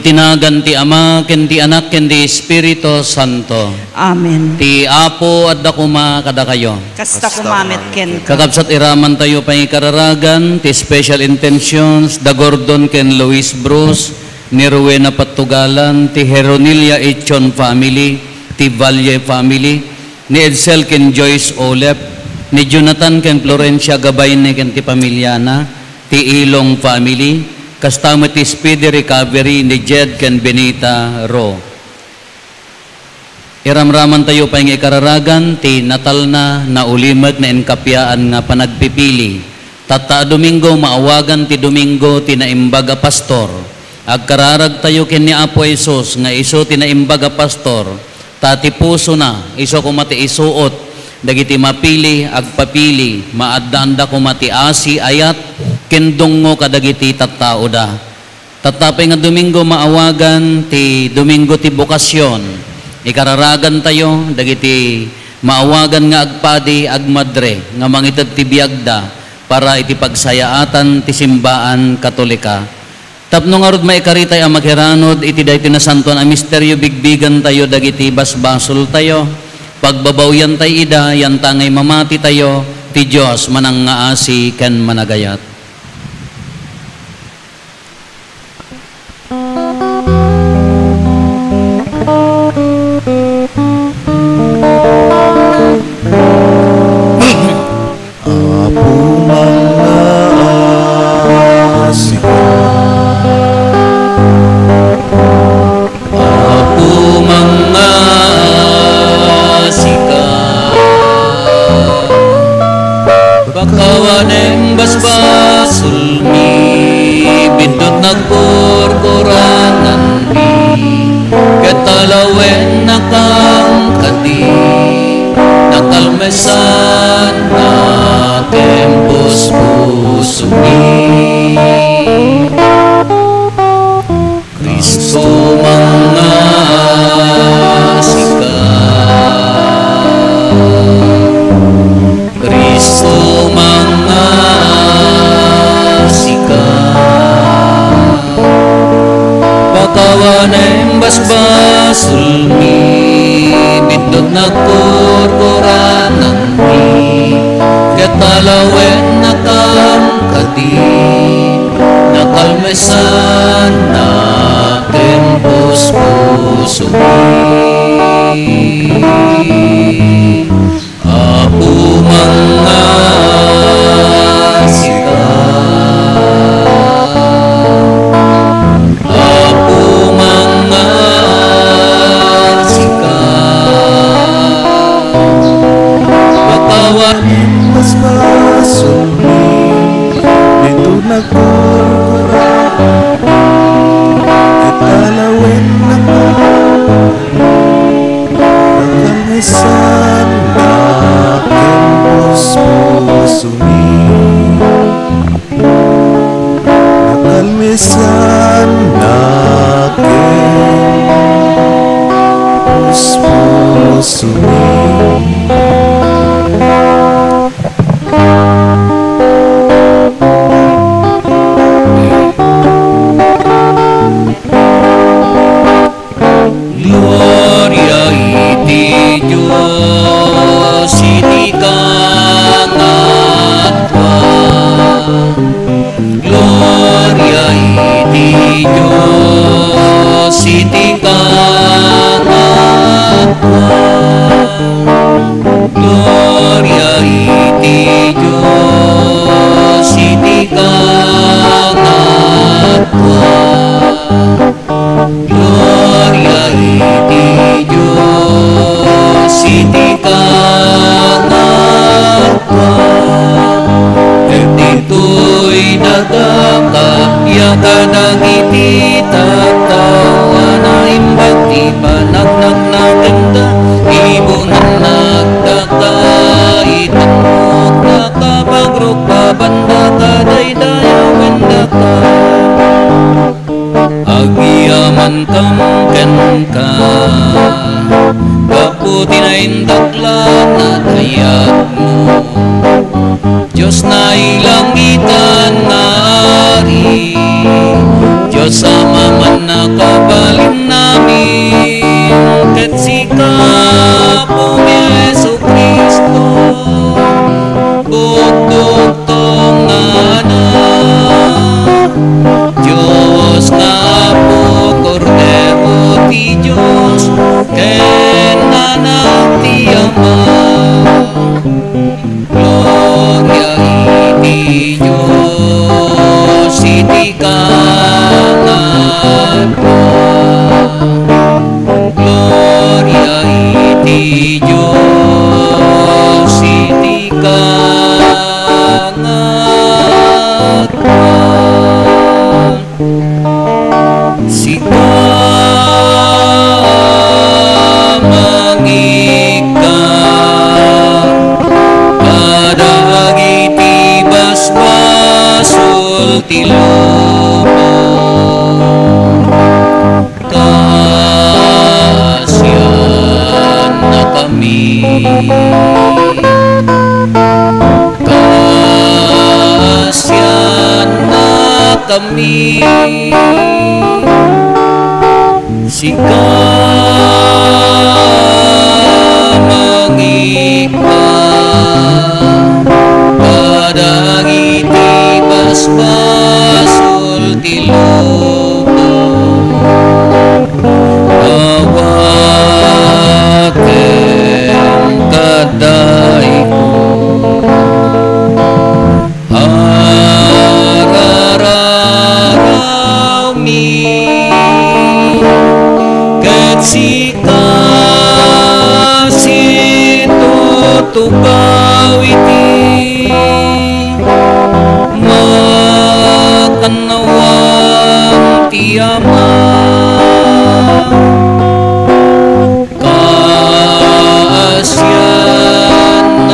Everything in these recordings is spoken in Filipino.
Itinagan ti Ama, ken ti Anak, ken ti Espiritu Santo. Amen. Ti Apo at dakuma kada kayo. Kasta kumamit ken Kakabsat iraman tayo pangikararagan, ti special intentions, da Gordon ken Luis Bruce, ni Rowena Patugalan, ti Heronilia Echon family, ti Valle family, ni Edsel ken Joyce Olep, ni Jonathan ken Florencia Gabayne ken ti pamilyana, ti Ilong family, kastama ti speedy recovery ni Jed ken Benita Ro. Iramraman tayo pa yung ikararagan ti natal na ulimag na enkapyaan nga panagpipili. Tata Domingo maawagan ti Domingo ti naimbaga pastor. Agkararag tayo ken ni Apo Isos nga iso ti naimbaga pastor. Tati puso na iso kumati isuot. Dagiti mapili agpapili maadda-anda kumati asi ayat kendongo kadagiti tattao da. Tatapay nga Domingo maawagan ti Domingo ti bokasyon. Ikararagan tayo dagiti maawagan nga agpadi agmadre nga mangitad ti biagda para iti pagsayaatan ti simbaan Katolika. Tapno nga rod maikaritay ang maghiranod iti dayti na santuan a misteryo bigbigan tayo dagiti basbasol tayo. Pagbabawyan tayo ida yan tangay mamati tayo ti Diyos manang ngaasi ken managayat. mesan na tempus pusumi Kristo mga Kristo mga pakawanem basbasulmi bindot na kurkuranang mi katalawen nakam kadi nakalmesan na tempus pusumi Apu mga Kaputi na indaklan at hayag mo Diyos na ilangitan na ari Diyos Ama man nakabalin namin Ket sikapong Yesu Kristo Bukduktong anak Diyos na po Cordero ti Diyos Ken anak ti Ama Gloria iti Diyos iti kangat Gloria iti Diyos iti kangat Tilubo kasyan na kami kasyan na kami sikamangika kadagiti basbasul tilubo awaken kadayko harararaw mi ket sikasitutukaw iti makanawang ti Ama kasyan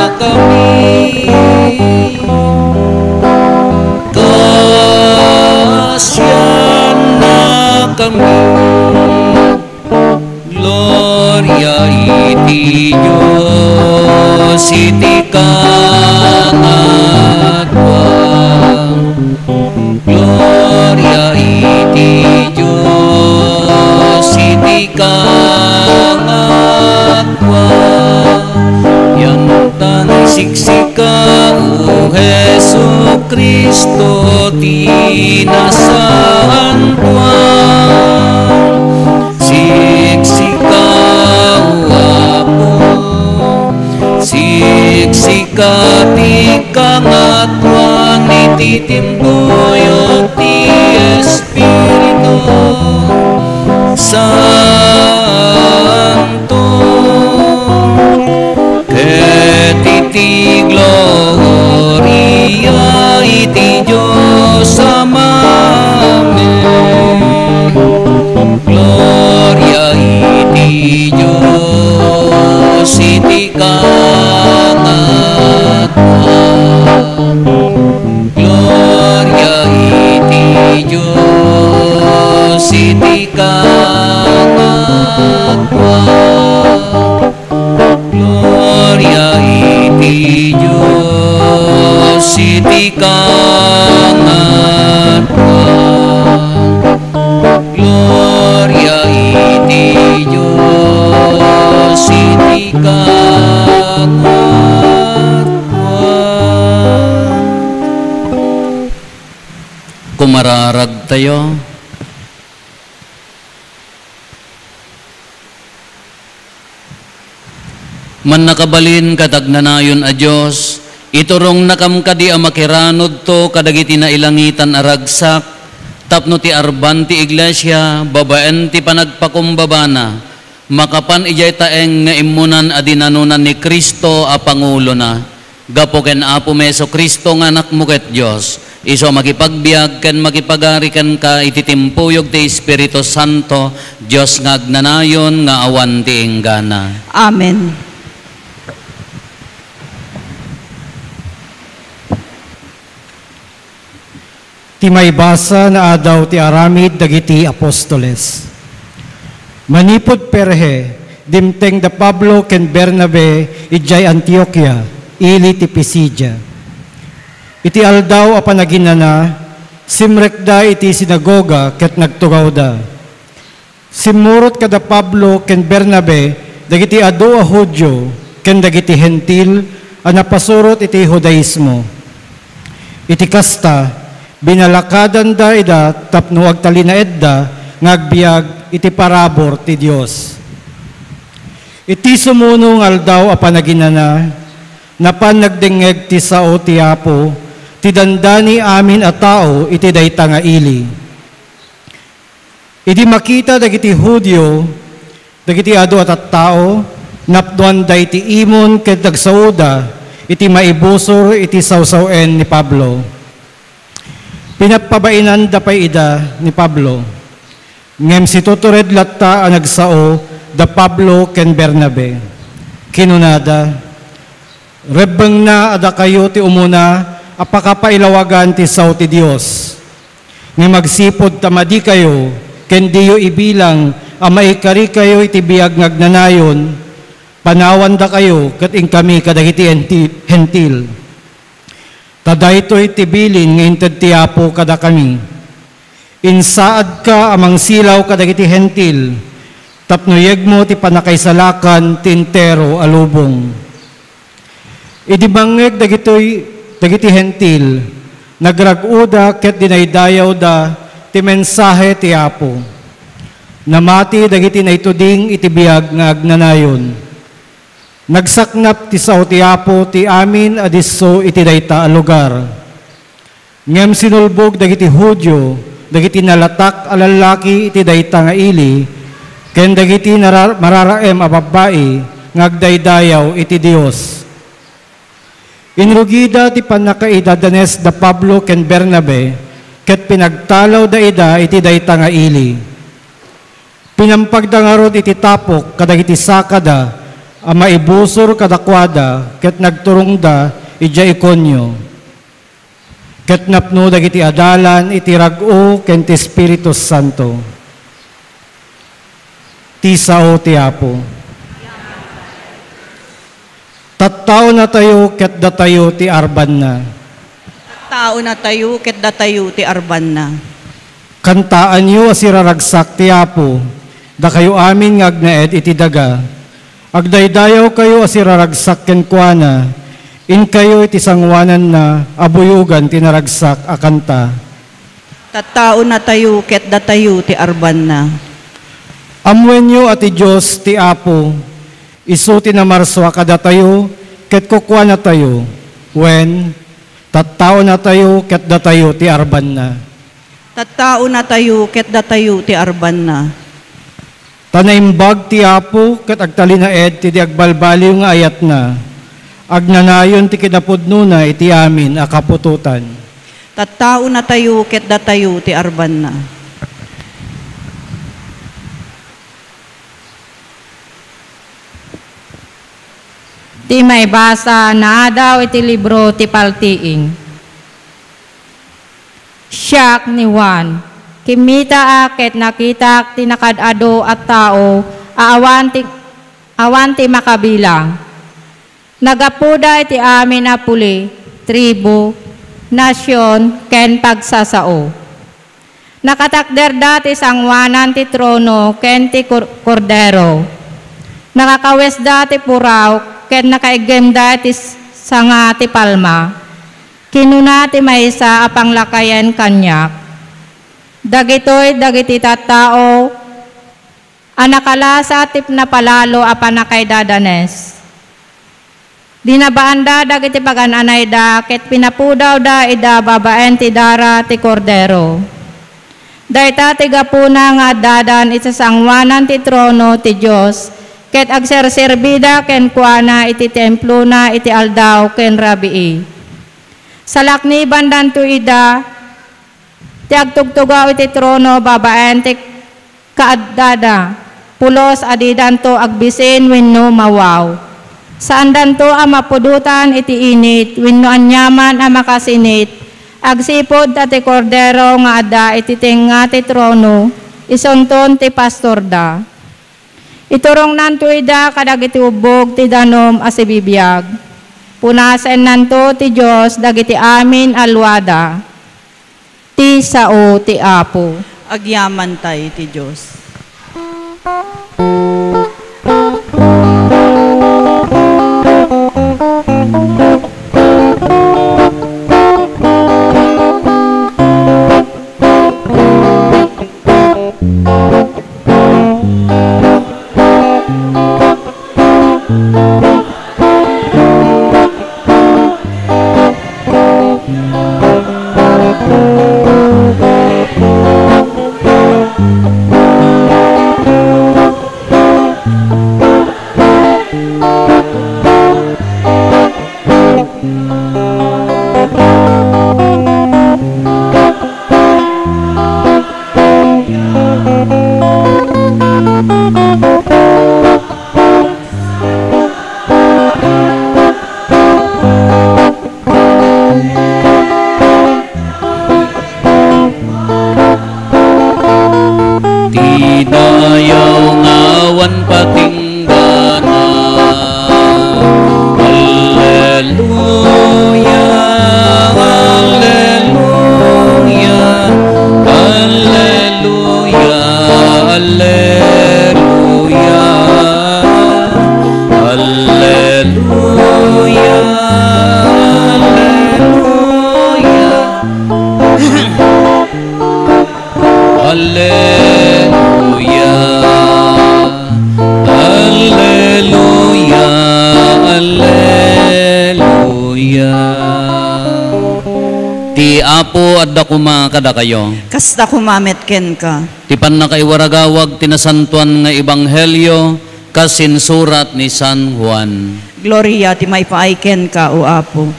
kami. Gloria iti Diyos, iti kangatwa. Gloria iti Diyos, iti kangatwa. Yan tanay siksika, o Jesu Kristo, tinasaan siksika, o Apo, siksika ti kangatwan, iti timbuyo ti Espiritu Santo, ket iti gloria iti Diyos Amamen. Gloria iti Diyos, iti kangatwa. Gloria iti Diyos, iti kangatwa. Gloria iti Diyos, iti kangatwa. Gloria iti Diyos, iti kangatwa. Kumararag tayo. Man nakabalin katagnanayon a Diyos, iturong nakamkadi a makiranod to kadagiti na ilangitan aragsak, tapno ti arban ti iglesia, babaen ti panagpakumbabana, makapan ijay taeng nga imunan a dinanunan ni Kristo a Pangulo na, gapo ken Apo Meso Kristo nga anak mo ket Diyos, iso makipagbiag ken makipagari ken ka ititimpuyog ti Espiritu Santo, Diyos nga agnanayon nga awan ti inggana. Amen. Ti may basa na adaw ti aramid dagiti apostoles. Manipod perhe, dimteng da Pablo ken Bernabe ijay Antioquia, ili ti Pisidia. Iti aldaw a panaginana, simrekda iti sinagoga ket nagtugaw da. Simurot kada Pablo ken Bernabe dagiti adu a Hudyo ken dagiti Hentil a napasurot iti Judaismo. Iti kasta, binalakadan da ida tapno agtalina edda ngagbiag iti parabor ti Dios. Iti sumunong aldaw a panaginana, napan nagdengeg ti sao ti Apo, ti dandani amin a tao iti dayta nga ili. Iti makita dagiti Hudyo, dagiti adu at tao, napduan day ti imon ket dagsauda, iti maibusor iti sawsawen ni Pablo. Pinapabainan da pay ida ni Pablo. Ngem si tutured latta ang nagsao da Pablo ken Bernabe. Kinunada, rebeng na ada kayo ti umuna apakapailawagan ti sao ti Dios. Ngem magsipod tamadi kayo ken diyo ibilang amaikari kayo iti biag ngagnanayon, panawan da kayo ket ing kami kadagiti hentil. Tadaytoy tibilin nga inted ti Apo kada kami. Insaad ka amang silaw kadagiti hentil, tapnoyeg mo ti panakaisalakan ti entero alubong. Idibangeg dagiti hentil, nagraguda ket dinaydayaw da ti mensahe ti Apo. Namati dagiti naituding iti biag nga agnanayon. Nagsaknap ti sao ti Apo ti amin adiso iti dayta a lugar. Ngem sinulbog dagiti Hudyo, dagiti nalatak a lalaki iti dayta nga ili, ken dagiti mararaem a babae ngagdaydayaw iti Dios. Inrugida ti panakaidadanes da Pablo ken Bernabe, ket pinagtalaw da ida iti dayta nga ili. Pinampagdangarod iti tapok kadagiti sakada, ama ibusor kadakwada ket nagturong da ija Ikonyo. Ket napno dagiti adalan iti rag-o ken ti Espiritu Santo. ti sao ti Apo. Tattao na tayo ket datayo ti arban na. Tao na tayo, ket datayo ti arban na. Kantaan yu asiraragsak ti Apo, da kayo amin nga agnaed iti daga. Agdaydayaw kayo asiraragsak ken kuana, in kayo iti sangwanan na abuyugan tinaragsak akanta. Tattao na tayo, ket datayo ti arban na. Amwen yu ati Diyos ti Apo, isu tinamarso kada tayo, ket kukwa na tayo, wen, tattao na tayo, ket datayo ti arban na. Tattao na tayo, ket datayo ti arban na. Tanaimbag ti Apo, ket agtalinaed ti di agbalbaliw nga ayat na, agnanayon ti kinapudno na iti amin akapututan. Tattao na tayo, ket datayo ti arban na. Ti may basa na daw iti libro ti paltiing. Siyak ni Juan, kimita ket nakita ti nakadado at tao, awan ti makabilang. Nagapuda iti amin na puli, tribo, nasyon, ken pagsasao. Nakatakder dati sangwanan ti trono, ken ti kordero. Nakakawes dati puraw, ken nakaigem dati sanga ti palma. Kinuna ti maysa apang lakayan kanyak. Dagitoy dagiti tattao, anakalasa tip na palalo apan nakay dadanes. Dinabaanda dagiti pagananay da, ket pinapudaw da ida babaen ti dara ti kordero. Dayta ti gapuna nga dadan iti sangwanan ti trono ti Dios, ket agserserbida ken kuana iti templo na iti aldaw ken rabii. Salakni bandan tu ida, ti agtugtugaw iti trono babaen ti kaaddada, pulos adidan to agbisin wenno mawaw. Saan danto ang mapudutan iti init, wenno anyaman ang makasinit, agsipod ati kordero nga adda iti tenga ti trono, isonton ti pastor da. Iturong nanto ida kadagiti ubog ti danom asibibiyag. Punasen nanto ti Diyos dagiti amin alwada. Ti sao ti Apo. Agyaman tayo ti Diyos. Ti Apo adda kuma kada kayo. Kasta kumamit ken ka. Ti pannakaiwaragawag tinasantuan nga ebanghelyo kasinsurat ni San Juan. Gloria ti may paaiken ka o Apo.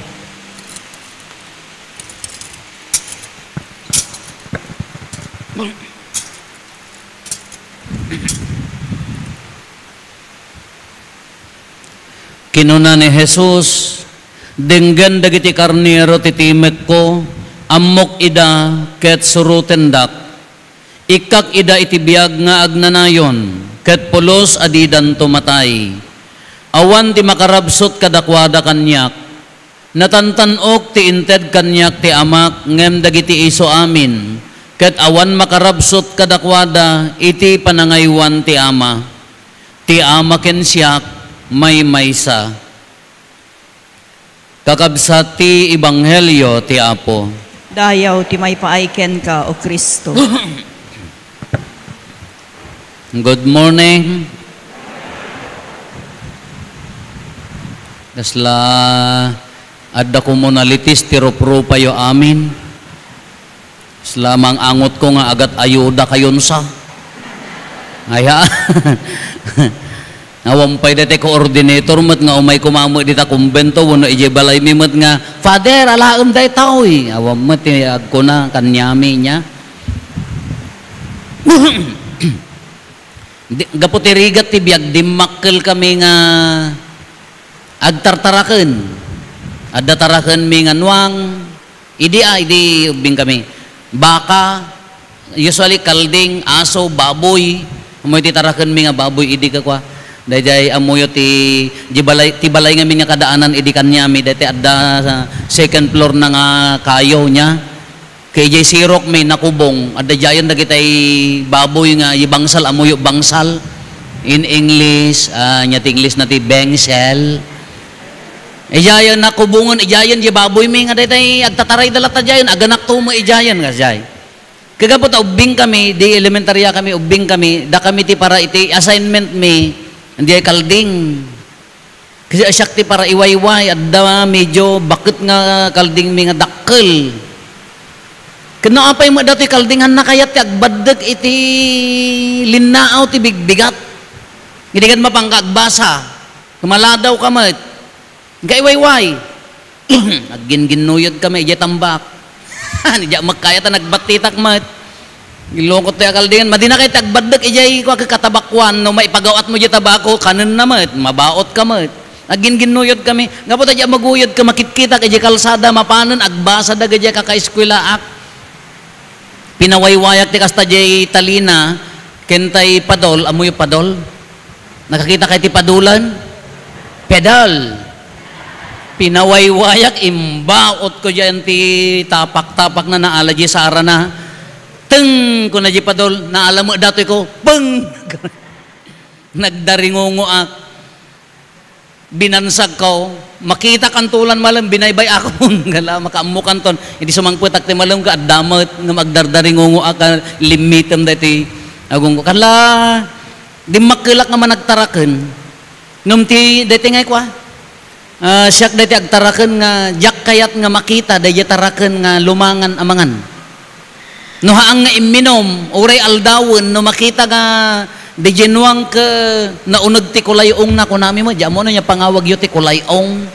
Kinuna ni Jesus, denggan dagiti karnero titimek ko, amok ida ket surutendak. Ikak ida iti biag nga agnanayon, ket pulos adidan tumatay. Awan ti makarabsot kadakwada kanyak, natantanok ti inted kanyak ti amak, ngem dagiti iso amin, ket awan makarabsot kadakwada, iti panangaywan ti ama. Ti ama ken siyak, may maysa. Kakabsat ti Ebanghelyo ti Apo. Dayaw ti may paaiken ka, O Kristo. Good morning. Dasla adda ko mo nalitis ti roprupa yo amin. Slamang angot ko nga agat ayuda kayon sa. Aya. Nawampay dati coordinator mat nga umay kumamo dita kumbento wano ije balay mi mat nga Father alaem day taoy. Awam mat ag ko na kanyami niya. Gaputirigat ti biag dimakkel kami nga agtartaraken. Adda taraken mi nga nuang idi ubing kami. Baka usually kalding, aso, baboy. Amoy ti taraken mi nga baboy idi ka kwa. Dayjay amoyo ti balay nga mi nga kadaanan idi kanyami dati adda sa second floor na nga kayo niya. Kay jay sirok may nakubong adda jayan dagitay baboy nga ibangsal amoyo bangsal. In English, nya ti English na ti bengsel. Ijayan nakubungon ijayan di baboy mi nga daytay agtataray dalata jayan aganak tumo ijayan nga jay. Kagapot ubing kami di elementarya kami ubing kami da kami ti para iti assignment mi hindi ay kalding. Kasi asyak ti para iwayway adda medyo bakit nga kalding mi nga dakkel. Kano apay mo dati kaldingan na kayat ti agbaddeg iti linnaaw ti bigbigat. Hindi ka mapangkagbasa. Kumaladaw ka mat. Gaiwayway. Nagginginuyod kami, ije tambak. Nidya magkaya ta nagbatitak mat. Gilongkot tayo kaldingan. Madina kayo tagbaddag, ije katabakwan. No maipagawat mo ije tabako, kanan na mat. Mabaot ka mat. Nagginginuyod kami. Nga po tayo maguyod ka, makikita ije kalsada, mapanan, agbasa da ije kakaeskwelaak. Pinawaywayak ti kasta ije talina, kentay padol, amoy padol. Nakakita kayo ti padulan? Pedal. Pinawaywayak, imbaot ko dyan ti tapak-tapak na naala di sara na. Teng ko na di padol, naala mo dati ko, peng! Nagdaringongo ak. Binansag ko, makita kantulan malam, binaybay ako. Gala, makaamukan ton. Hindi sumangputak ti malam ka, adamot, nga magdardaringongo ak, limitem dati. Agong ko, kala, di makilak nga managtaraken. Numti, dati ngay kwa, siyak dati agtaraken nga, jak kayat nga makita, dati taraken nga lumangan amangan. No haang nga iminom, uray aldawon, no makita nga, di genuang ka, naunag ti kulayong na, kunami mo, diyan mo na niya pangawag yu ti kulayong.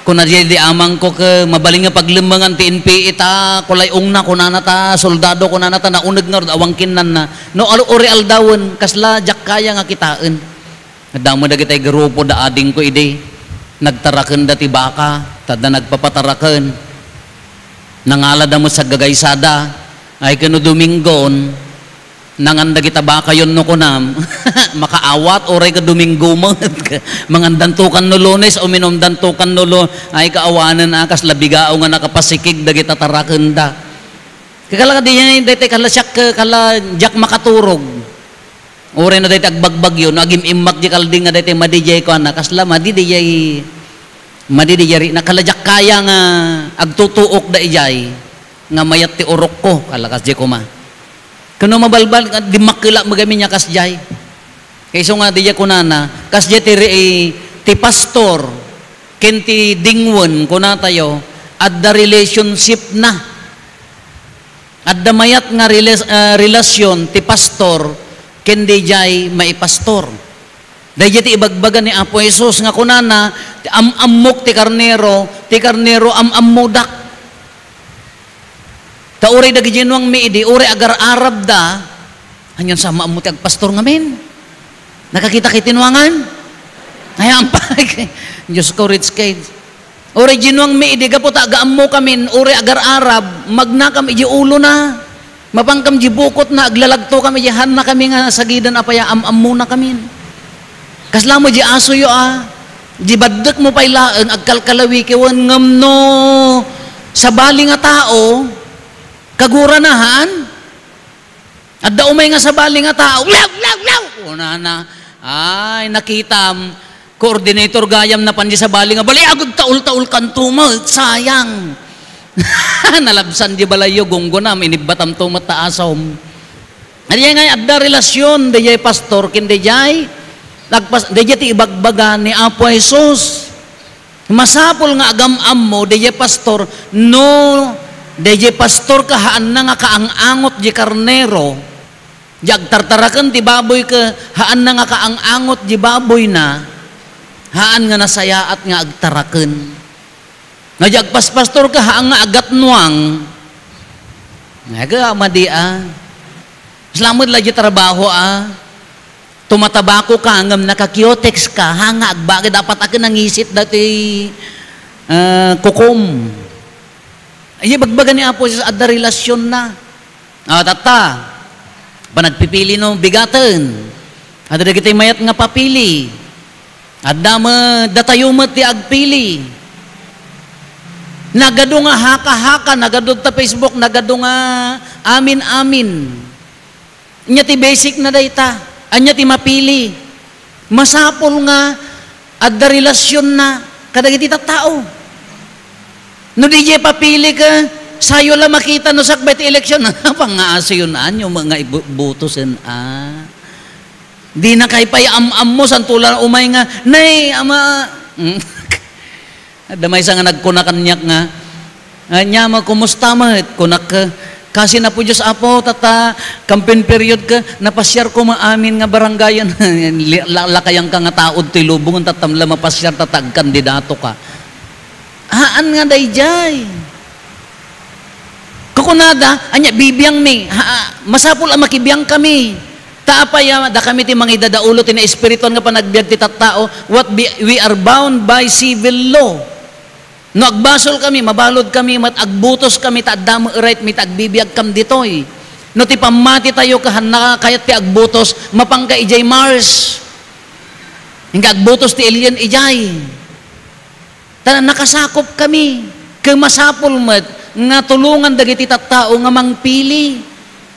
Kung na di amang ko ka, mabaling nga paglimangan ti NPE ta, kulayong na, kunana ta, soldado, kunana ta, naunag nga, awangkin na, no uray aldawon, kasla, jak kaya nga kitaan. Nadamo da kitay grupo da ading ko ide. Nagtaraken da ti baka, tada nagpapataraken. Nangala da mo sa gagaysada, ay kano Domingon, nanganda kita baka yun no kunam, makaawat, oray ka Domingo mo, mangandantukan no Lunes, o minomdantukan no Lunes, ay kaawanan akas, labigao nga nakapasikig da kita taraken da. Kakala ka di niya, dati kala siyak, kala jak makaturog. Ure na dati agbagbag yun, agim imak di kalding nga dati madijay ko na, kasla madidiyari, nakalajak kaya nga agtutuok da ijay, nga mayat ti urok ko, kalakas di ko ma. Kano mabalbal, di makila magami niya kasjay. Kayso nga di ko na, kasjay ti pastor, kenti dingwon ko na tayo, at the relationship na. At the mayat nga relasyon, ti pastor, kendi jay maipastor. Dahil ti ibagbagan ni Apo Jesus nga kunana, am-ammok ti karnero am-ammudak. Ta uray dagi genuang miidi, uray agar Arab da, hanyon sama ammo ti agpastor ngamin. Nakakita kay tinuangan? Ay ampay. Diyos ko rich kids. Uray genuang miidi, gapo ta agaammo kamin, uray agar Arab, magnakam iji ulo na. Mapangkam jibukot na aglalagto kami jahan na kami nga sagidan apaya muna kami. Kasla mo di aso yo di baddek mo pay laeng agkalkalawi kewan ngam no sa bali nga tao kaguranahan at daumay nga sa bali nga tao law una na ay nakitam coordinator gayam na pandi sa bali nga bali agud taul-taul kantumo sayang nalabsan di balayo gunggo na minibatam tumat taasom adiya nga adda relasyon dayay pastor kin dayay nagpas dayay ti ibagbagan ni Apo Jesus masapol nga agam-am mo dayay pastor no dayay pastor kahaan na nga kaang-angot di karnero jag tartaraken ti baboy ka haan na nga kaang-angot di baboy na haan nga nasayaat nga agtaraken nga jag pastor ka haan nga agatnuang nga madia salamat la di trabaho tumatabako ka ngam nakakiotex ka hanga agbagay dapat akin nangisit dati kukom ay bagbagan ni Apo sa adda relasyon na tata panagpipili no bigaten adda kitay mayat nga papili adda mo datayumet ti agpili nagado nga haka-haka nagado ta Facebook nagado nga amin nya ti basic na dayta anya ti mapili masapol nga adda relasyon na kadagiti tao no di papili ka sayo la makita no sakbay ti eleksyon pangaaso yun anyo mga ibutosen di na kay pay am mo santulan umay nga nay ama damay sa nga nagkunakanyak nga anya kumusta mat kunak kasi na po Diyos Apo, tata, campaign period ka, napasyar ko maamin nga barangayan, lakayang ka nga taod ti lubong, tatamla mapasyar, tatag kandidato ka. Haan nga dayjay. Kukunada, anya, bibiyang mi, masapul ang makibiyang kami. Taapaya, da kami ti mga idadaulo, ti na espirituan nga panagbiag ti tattao, we are bound by civil law. No agbasol kami, mabalod kami, matagbutos kami, taadam right, mit agbibiyag kam ditoy. No ti pamati tayo kahan nakakayat ti agbutos, mapangka ijay Mars. Hingga agbutos ti alien ijay. Tanan nakasakop kami, kemasapol mat, nga tulungan dagiti tattao nga mangpili.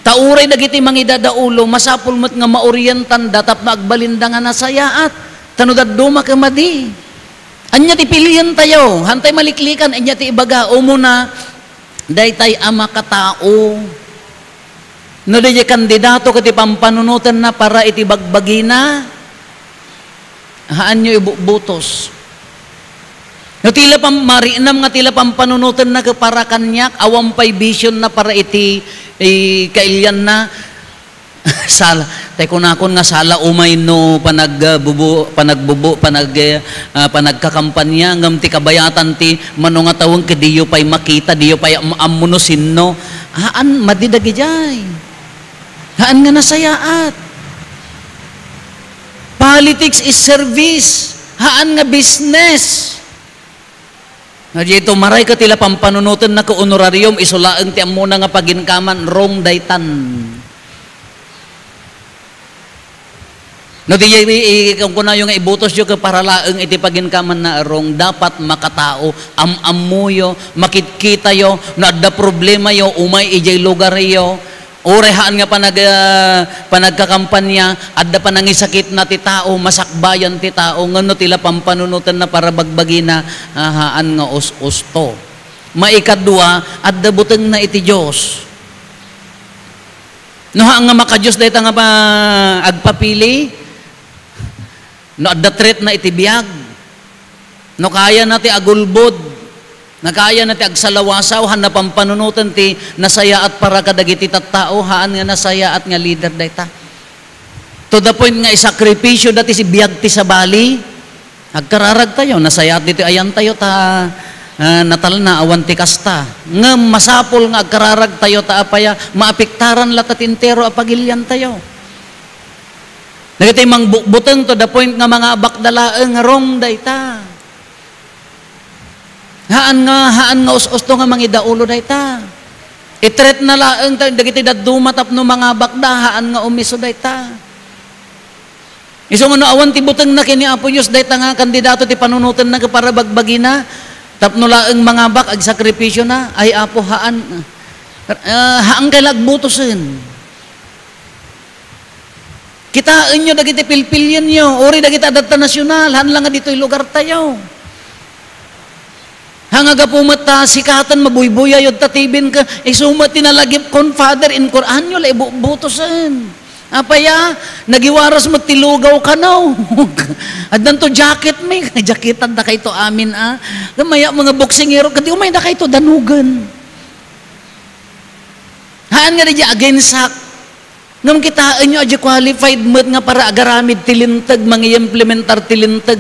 Tauray dagiti mangidadaulo, masapol mat nga maorientan, datap na agbalinda nga nasayaat. Tanudad duma kamadi. Anya ti pilihan tayo, hantay maliklikan, anya ti ibaga, umuna, daytay ama katao. No dayay kandidato kati pampanunutan na para iti bagbagina, haan nyo ibubutos. No tila marinam nga tila pampanunutan na para kanyak, awampay vision na para iti kailyan na, sala tay kunakon nga sala umay no panagkakampanya ngam ti kabayatan ti mano nga tawong kadiyo pay makita diyo pay amuno sinno haan madidagi jay haan nga nasayaat politics is service haan nga business dito maray ka tila pampanunutan na ka honorarium isulaeng ti amuna nga paginkaman wrong daytan. No di kung kuna yung ibutos yo ka para laeng iti paginkaman na arong dapat makatao amuyo makitkita yo no adda problema yo umay ijay lugar yo orehaan nga panagkakampanya adda panangisakit na ti tao masakbayan ti tao ngano tila pampanunutan na para bagbagina haan nga usto maikadua adda buteng na iti Dios no nga maka-Dios dayta nga agpapili no adda tret na itibiyag no kaya na ti agulbod na kaya na ti agsalawasaw han na pampanunutan ti nasaya at para kadagiti tattao haan nga nasaya at nga leader dayta to the point nga isakripisyo dati si biyag ti sa bali agkararag tayo nasaya at dito ayan tayo ta natal na awan ti kasta nga masapol nga agkararag tayo ta apaya maapiktaran latat intero apagilyan tayo. Nagitay mang buteng to the point nga mga bakdalaeng rong dayta. Haan nga us-usto nga mangidaulo dayta. Itret na laeng dagiti daduma tapno mga bakdahaan nga umiso dayta. Iso nga awan ti buteng na kini Apo Dios dayta nga kandidato ti panunutan na para bagbagi na tapno laeng mga bak ag sakripisyo na ay Apo haan kay lagbutosen. Kitaan nyo dagiti pilpilyan nyo, ori dagiti adata nasyonal, hanlang nga dito'y lugar tayo. Hangaga pumata, sikatan, mabuybuya, yun tatibin ka, isumat tinalagip kon, Father, in Quran nyo, butosan. Apaya, nagiwaras magtilugaw ka na. Adan to jacket may, jacketan da kayo to amin Gamaya mga boksingero, kadi umay da kayo to danugan. Haan nga di against ngam kitaan nyo adya qualified mat nga para agaramid tilintag, mga implementar tilintag.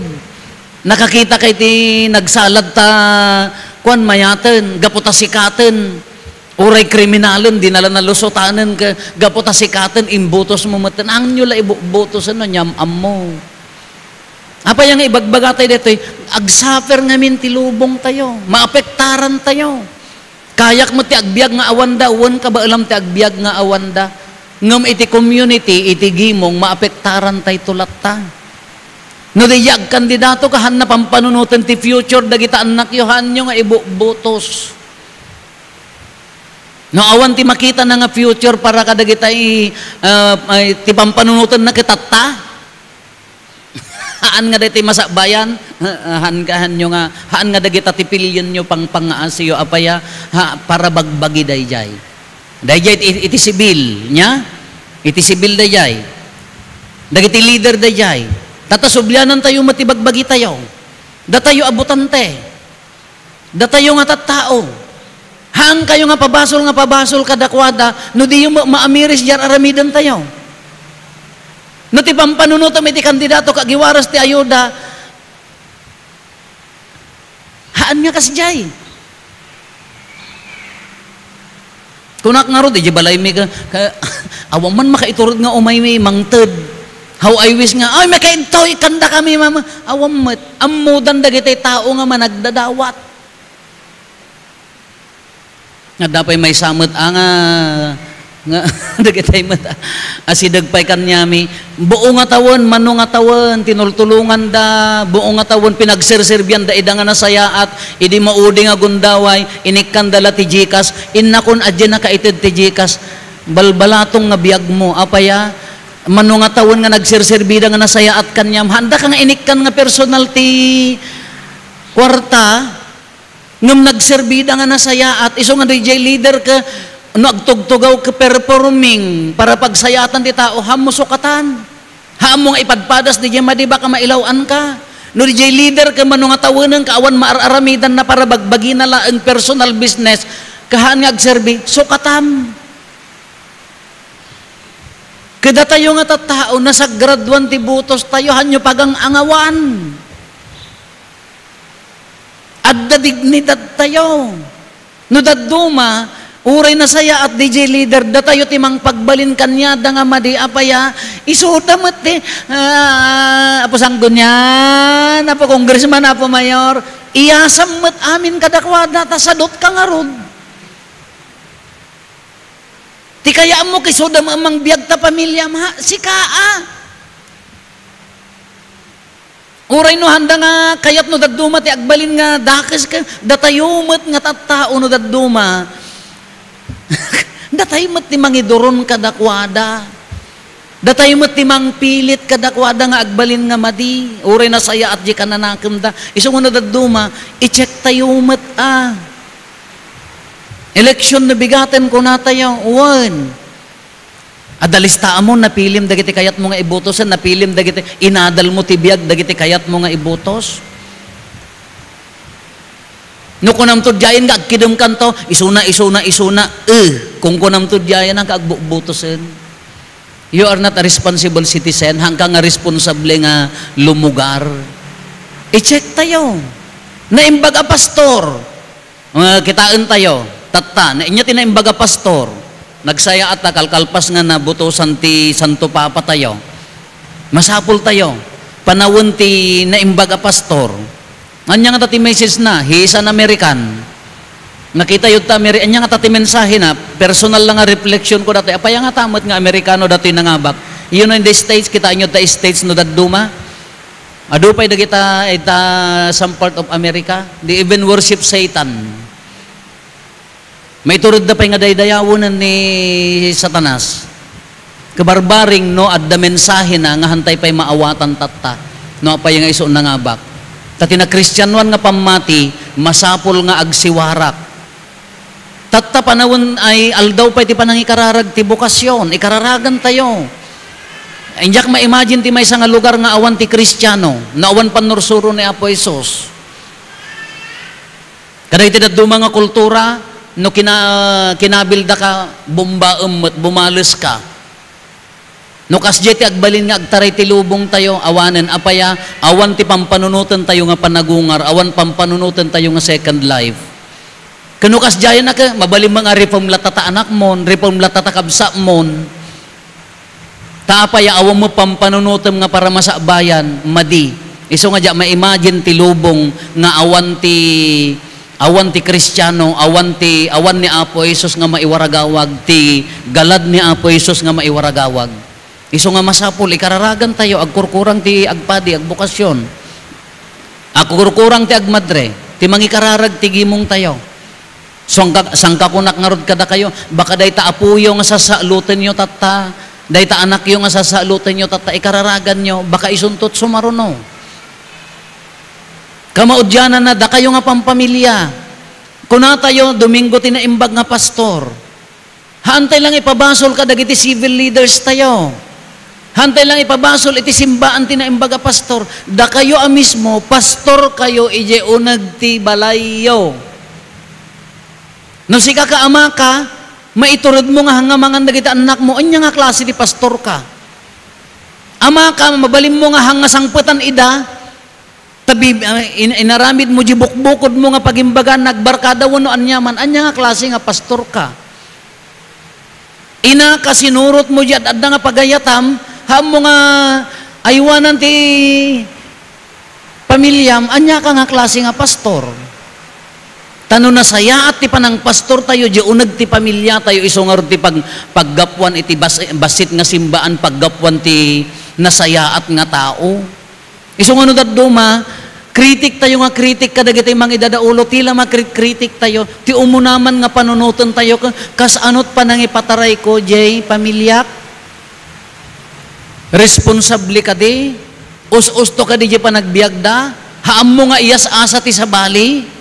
Nakakita kay ti nagsalad ta kuan mayatan, gaputa sikatan, uray kriminalen, dinala na lusutanan ka, gaputa sikatan, imbutos mo matan. Ang nyo la ibutosan no, nyamam mo. Apa yung ibagbagatay dito, agsuffer ngamin tilubong tayo, maapektaran tayo. Kayak mo ti agbiag nga awanda, uwan ka ba alam ti agbiag nga awanda? Ngam iti community, iti gimong, maapektaran tayo tulat ta. No diyag kandidato kahan na pampanunutan ti future, dagita anak yohan nyo nga ibubutos. No awan ti makita na nga future para kadagita ti pampanunutan na kitata. Haan nga dati masakbayan, haan nyo nga, haan nga dagita ti pilyon nyo pang pangaasiyo apaya, para bagbagi dayjay. Dayjay iti sibil nya, iti sibil dayjay. Dagiti leader dayjay. Tatasubyanan tayo matibagbagi tayo. Datayo abutante. Datayo nga tattao. Hang kayo nga pabasol kadakwada, no di yung maamiris jar aramidan tayo. No ti pampanunutom iti kandidato kagiwaras ti ayuda. Haan nga kasjay. Kunak nga ro, di balay may awang man makaiturod nga umay may mangted. How I wish nga, ay makaintaw, ikanda kami mama. Awang mat, amudan dagitay tao nga managdadawat. Nga dapay may samot nga dagitay mata asidagpay kanyami buo nga tawon mano nga tawon tinultulungan da buo nga tawon pinagserserbian da idang nga nasaya at idi maudi nga gundaway inikkan dala ti Gcash innakon adya na kaited ti Gcash balbalatong nga biyag mo apaya mano nga tawon nga nagserserbida nga nasaya at kanyam handa ka nga inikkan nga personal ti kwarta ngam nagserbida nga nasaya at iso nga DJ leader ka no agtugtugaw ka performing para pagsayatan ti tao ham mo sukatan ham mo nga ipadpadas di jay madiba ka mailawan ka no di jay leader ka mano nga tawanan ka awan maararamidan na para bagbagi na laeng personal business kahan nga agserbi sukatan kada tayo nga tattao na sa graduan ti butos tayo hanyo pagang angawan adda dignidad tayo no daduma uray na saya at DJ leader, datayo timang pagbalin kanya, da nga madi apaya, isuta mo ti, apo sanggunyan, apo congressman, apo mayor, iyasam mo't amin kadakwada, tasadot ka nga rod. Ti kaya mo kisuda mo amang biyag ta pamilya, si kaa. Uray no handa nga, kayat no daduma, ti agbalin nga, dakis ka, datayo mo't nga tattao no daduma, datay mat ti mangidoron kadakwada. Datay mat ti mangpilit kadakwada nga agbalin nga madi. Uray na saya at di ka nanakam da. Iso nga nadaduma, i-check tayo mat Eleksyon na bigaten ko na tayo. Uwan. Adalistaan mo, napilim dagiti kayat mo nga ibutosan, napilim dagiti, inadal mo tibiyag dagiti kayat mo nga ibutos. No kunam tudyayan nga agkidum kanto isuna kung kunam tudyayan ang kaagbubutosen you are not a responsible citizen hanggang nga responsable nga lumugar i-check tayo naimbag a pastor kitaan tayo tatta na inya tinaimbag a pastor nagsaya at kalkalpas nga nabutosan ti Santo Papa tayo masapul tayo panawon ti naimbag a pastor. Anya nga ti message na, he is an American. Nakita yun ta, anya nga tati mensahe na, personal lang nga reflection ko dati, apaya nga tamot nga Amerikano dati nangabak. Yun in the States, kita nyo ta States no daduma. Adupay da kita ita some part of America, they even worship Satan. May turod da pa'y nga daydayawunan ni Satanas. Kabarbaring no, at da mensahe na, nga hantay pa'y maawatan tatta. No, apay nga iso nangabak. Tati na Kristyanuan nga pamati, masapol nga agsiwarak. Tatta panawon ay aldaw pa iti panang ikararag ti bukasyon, ikararagan tayo. Injak ma-imagine ti may nga lugar nga awan ti Kristiyano, na awan panursuro ni Apo Isos. Kada iti daduma nga kultura, no kinabilda ka, bombaem at bumalis ka. No kasjay ti agbalin nga agtaray ti lubong tayo, awanen apaya, awan ti pampanunutan tayo nga panagungar, awan pampanunutan tayo nga second life. Kanukas jaya na ka, mabalim mga reform latata anak mon, reform latata kabsa mon. Taapaya awam mo pampanunutom nga para masabayan, madi. Iso nga dya, ma-imagine ti lubong nga awan ti Kristiyano, awan ni Apo Isos nga maiwaragawag, ti galad ni Apo Isos nga maiwaragawag. Iso nga masapul, ikararagan tayo, agkurkurang ti agpadi, agbukasyon. Agkurkurang ti agmadre, ti mangikararag ti gimong tayo. Sangka kunak nga rod kada kayo, baka dayta apuyo nga sasalutin nyo tata, dayta anak yung nga sasalutin nyo tata, ikararagan nyo, baka isuntot sumaruno. Kamaudyanan na, da kayo nga pampamilya. Kuna tayo, Domingo tinaimbag nga pastor. Hantay lang ipabasol ka, dagiti civil leaders tayo. Hantay lang ipabasol, iti simbaan tinaimbag nga pastor. Da kayo mismo, pastor kayo, ije unag ti balayo. No sika ka ama ka, maiturod mo nga hangamangan dagiti anak mo, anya nga klase di pastor ka. Ama ka, mabalim mo nga hanga sangputan ida, tabi inaramid mo jibukbukod mo nga pagimbagan, nagbarkada wano anyaman, anya nga klase nga pastor ka. Ina ka sinurot mo jad adda nga pagayatam, ham mo nga aywanan ti pamilyam, anya ka nga klase nga pastor. Tano na saya at ti panang pastor tayo, di unag ti pamilya tayo, iso nga ti paggapwan iti basit nga simbaan, paggapwan ti nasayaat nga tao. Iso nga no daduma, kritik tayo nga kritik kadagiti mga idadaulo, tila makritik tayo, ti umunaman nga panunutan tayo, kas anot pa nang ipataray ko, jay, pamilyak, responsable ka di, us-usto ka di jay panagbiagda, haam mo nga iyas asa ti sabali,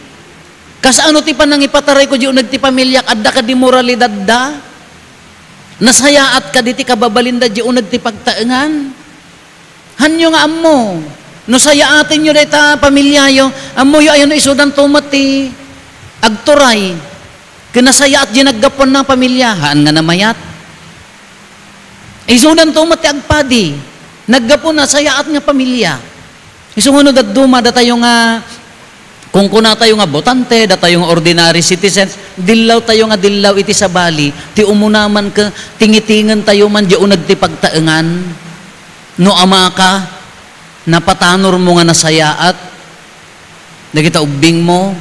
kas ano ti panang ipataray ko di unag ti pamilyak, adda ka di moralidad da, nasayaat ka di ti kababalinda di unag ti pagtaengan, hanyo nga ammo, no sayaatin nyo da ita pamilyayo, ammo yo ayon isudan tumati, agturay, kinasayaat di naggapon ng pamilya, haan nga namayat, isudan tumati agpadi, naggapon na sayaat nga pamilya, isungunod at duma da tayo nga, kung kuna tayo nga botante, da tayo nga ordinary citizens, dillaw tayo nga dillaw iti sabali, ti umunaman ka, tingitingan tayo man, di unag ti pagtaengan, no ama ka, napatanor mo nga nasayaat, nagita ubing mo,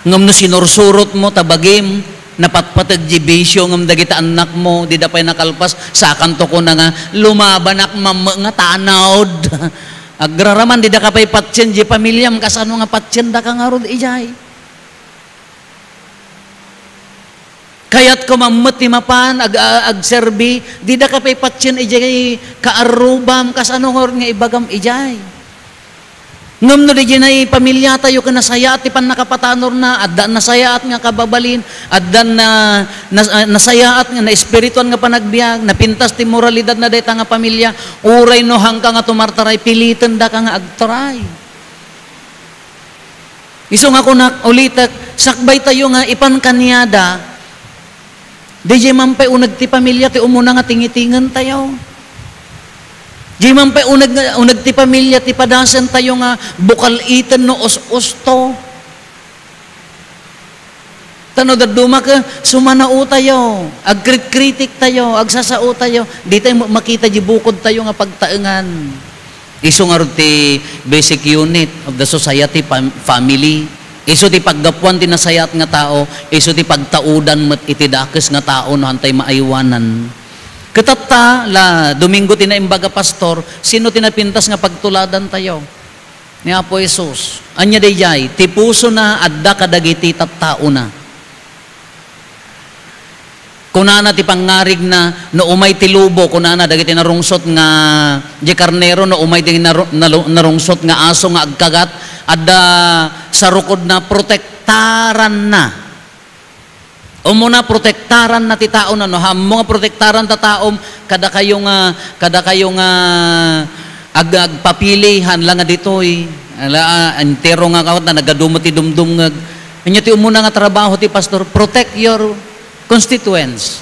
ngam no sinursurot mo, tabagim, napatpatag jibisyo, ngam dagita anak mo, di da pa'y nakalpas, sakanto ko na nga, lumaban ak nga tanawd, agraraman di da ka pa'y patsyen, di pamilyam, kasano nga patsyen da ka nga rod ijay. Kaya't kumamot ti mapan, agserbi, di da ka pa'y patsyen ijay, kaarubam, kasano nga ibagam ijay. Ngam no di ginay pamilya tayo kanasayaat ti pan nakapatanor na, addan nasayaat nga kababalin, addan nasayaat nga na espirituan nga panagbiag, napintas ti moralidad na dayta nga pamilya, uray no hangka nga tumartaray, pilitan da ka nga agtaray. Iso nga kunak ulitak, sakbay tayo nga ipan kanyada, di mampay unag ti pamilya, ti umuna nga tingitingan tayo. Di man pa unag ti pamilya, ti padasan tayo nga bukal itan no os-osto. Tano daduma ka, sumanao tayo, agkritik tayo, agsasao tayo, di tayo makita di bukod tayo nga pagtaengan. Iso nga ti basic unit of the society, family. Isu ti paggapuan ti nasayat nga tao, isu ti pagtaudan met iti dakes nga tao no hantay maaywanan. Katatta la Domingo ti naimbaga pastor, sino tinapintas nga pagtuladan tayo? Ni Apo Jesus. Anya dayjay, ti puso na adda kadagiti tattao na. Kunana ti pangarig na no umay ti lubo, kunana dagiti narungsot nga di karnero, no umay ti narungsot nga aso nga agkagat, adda sa rukod na protektaran na. Umuna protektaran na ti tao na, no hamo nga protektaran ta taom kada kayo nga agpapilihan lang nga ditoy. Entero nga kawat na nagadumot ti dumdumngag. Anya ti umuna nga trabaho ti pastor, protect your constituents.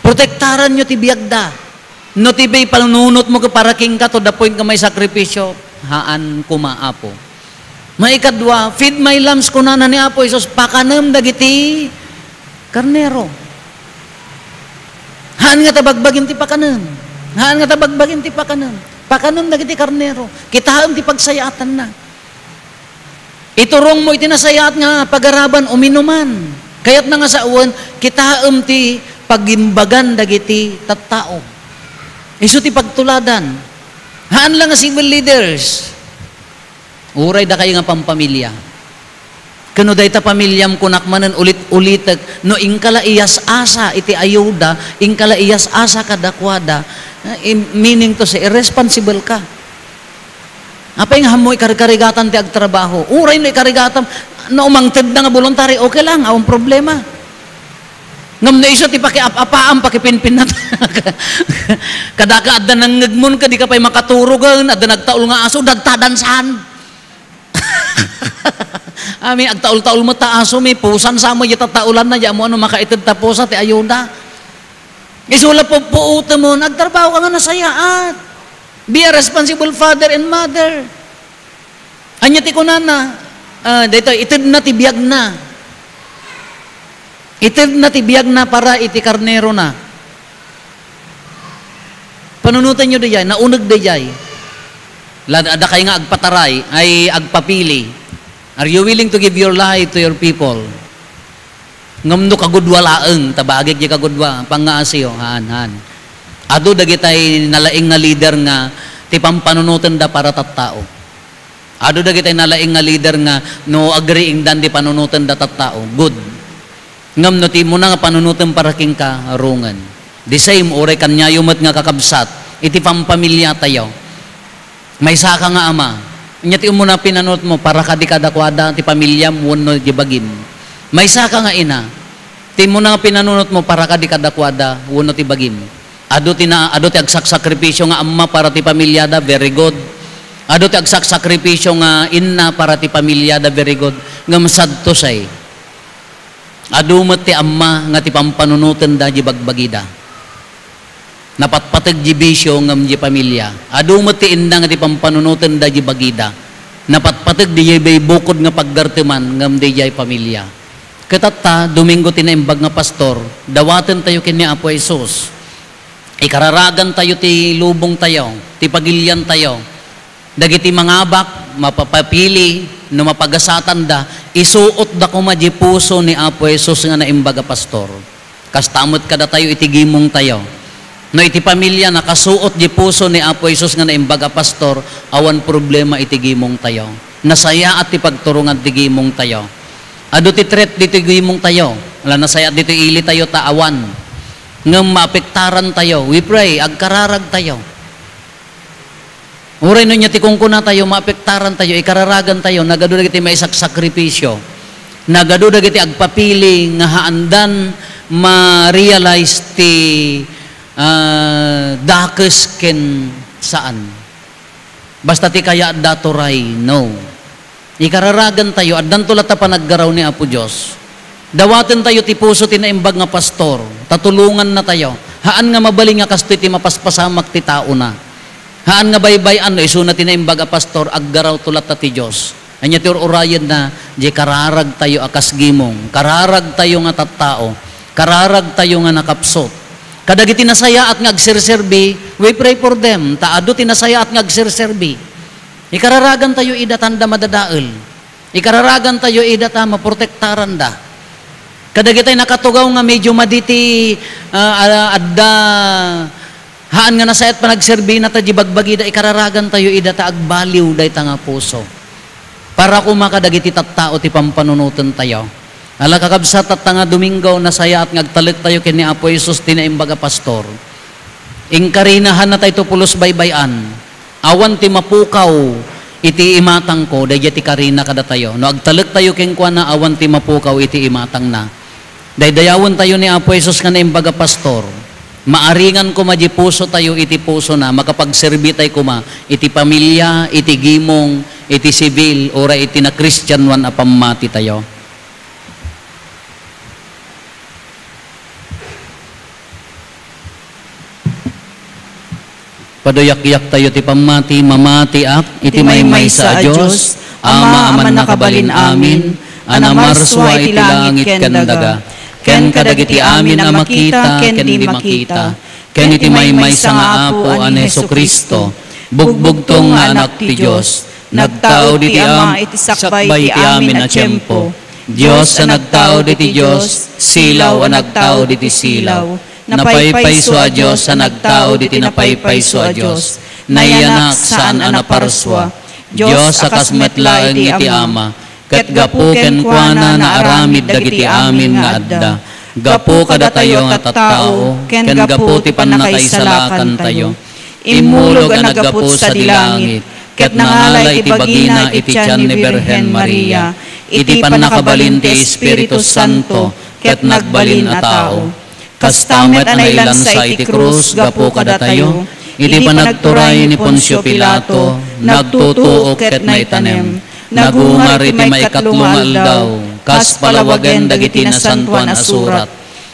Protektaran nyo ti biyagda. No ti bay panunot mo ka paraking ka to the point ka may sakripisyo, haan kumaapo. Maikadwa, feed my lambs kunana ni Apo Jesus, pakanam dagiti karnero. Haan nga tabagbagin ti pakanam. Haan nga tabagbagin ti pakanam. Pakanam dagiti karnero. Kitaam ti pagsayatan na. Iturong mo itinasayat nga pagaraban uminuman. Kaya't na nga sa uwan, kitaam ti pagimbagan dagiti tattao. Isu ti pagtuladan. Haan lang nga civil leaders. Uray da kayo nga pampamilya. Kano day ta pamilyam kunakmanan ulit-ulitek, no ingkala iyas asa iti ayuda, ingkala iyas asa kadakwada, meaning to say, irresponsible ka. Apay nga hamoy karigatan ti agtrabaho. Uray no ikarigatan, no umangted na nga voluntary, okay lang, awang problema. Ngam na iso ti pakiapaam, pakipinpin na. Kadaka adda nang ngagmon ka, di ka pa'y makaturugan, adda nagtaul nga aso, dagtadansan. Ami agtaul-taul mo ta aso, may pusan sa mo, yatataulan na, mo ano makaitid ta pusa, ti ayuda. Isula po puuta mo, nagtrabaho ka nga nasayaat. Be a responsible father and mother. Anya ti kunana, dito, itid na ti biyag na. Itid na ti biyag na para iti karnero na. Panunutan nyo dayay, naunag dayay. Ada kayo nga agpataray, ay agpapili. Are you willing to give your life to your people? Ngamno kagudwa laeng, tabagig di kagudwa, pangaasiyo, han. Ado dagitay nalaing nga leader nga, ti pampanunutan da para tattao. Ado dagitay nalaing nga leader nga, no agreeing dan di panunutan da tattao. Good. Ngamno ti mo na nga panunutan para king karungan. The same, oray kanya yumat nga kakabsat, iti pampamilya tayo. May saka nga ama, inyati mo na pinanot mo para kadikadakwada ti pamilya mo no di bagim. May saka nga ina, ti mo na pinanunot mo para kadikadakwada no ti bagim. Ado ti agsaksakripisyo nga ama para ti pamilyada, very good. Ado ti agsaksakripisyo nga ina para ti pamilyada, very good. Ngam sadto say. Ado met ti ama nga ti pampanunutan da di bagbagida. Napatpatag di bisyo ngam di pamilya. Ado mo ti inda nga ti pampanunutan da di bagida. Napatpatag di jay bukod nga paggartiman ngam di jay pamilya. Katata, Domingo tinaimbag nga pastor, dawaten tayo kini Apo Jesus. Ikararagan tayo ti lubong tayo, ti pagilyan tayo. Dagiti mangabak, mapapapili, no mapagasatan da, isuot da kuma di puso ni Apo Jesus nga naimbaga pastor. Kastamot kada tayo itigimong tayo. No iti pamilya nakasuot di puso ni Apo Jesus nga naimbaga pastor, awan problema itigimong tayo. Nasaya at ipagturungan tigimong tayo. Ado ti threat dito tigimong tayo. Wala nasaya dito ili tayo taawan. Ngam maapektaran tayo. We pray, agkararag tayo. Uray no niya ti kungkuna tayo, maapektaran tayo, ikararagan tayo, nagado dagiti may sakripisyo. Nagado dagiti agpapili nga haandan ma-realize ti dakes ken saan. Basta ti kaya datoray, no. Ikararagan tayo, at danto lata panaggaraw ni Apo Diyos. Dawaten tayo ti puso ti naimbag nga pastor, tatulungan na tayo. Haan nga mabaling nga kasto ti mapaspasamak ti tao na. Haan nga baybayan no, iso na ti naimbag nga pastor, aggaraw tulat ta ti Diyos. Anya ti urayan na, di kararag tayo akas gimong, kararag tayo nga tattao, kararag tayo nga nakapsot. Kadagi tinasaya at nga agserserbi, we pray for them. Taado tinasaya at nga agserserbi. Ikararagan tayo idatan da madadael. Ikararagan tayo idata maprotektaran da. Kadagitay nakatugaw nga medyo maditi adda haan nga nasayat pa nagserbi na tayo bagbagi da ikararagan tayo idata agbaliw da ita nga puso. Para kumakadagiti tattao ti pampanunutan tayo. Ala kakabsat at nga Domingo nasaya at ngagtalit tayo kini Apo Jesus tinaimbaga pastor. Ingkarinahan na tayo pulos baybayan. Awan ti mapukaw iti imatang ko dayjay ti karina kada tayo. No agtalit tayo ken kuana awan ti mapukaw iti imatang na. Daydayawon tayo ni Apo Jesus nga naimbaga pastor. Maaringan ko maji puso tayo iti puso na makapagserbi tayo kuma iti pamilya, iti gimong, iti sibil, ora iti na Christian one apamati tayo. Padoyak-yak tayo ti pamati, mamati ak, iti maymay sa Diyos, Ama aman nakabalin amin, anamarswa iti langit ken daga, ken kadagiti amin a makita, ken di makita, ken iti maymay sa nga Apo an Jesucristo, bugbugtong nga anak ti Diyos, nagtao di ti Ama iti sakbay ti amin a tiyempo, Diyos a nagtao di ti Diyos, silaw a nagtao di ti silaw, napaypay so a Diyos sa nagtao di tinapaypay so a Diyos, nayanak saan a naparswa, Diyos sa kasmetlaeng iti Ama, ket gapu ken kuana na aramid dagiti amin nga adda, gapu kada tayo nga tattao, ken gapu ti panakaisalakan tayo, imulog a naggapu sa dilangit, ket nangalay iti bagina iti tiyan ni Birhen Maria, iti panakabalin ti Espiritu Santo, ket nagbalin a tao. Kastamet anaylan sa iti krus, gapu kada tayo, iti panagturay ni Poncio Pilato, nagtutuok ket naitanem, nagungar iti maikatlong aldaw, kas palawagen dagiti nasantuan a surat,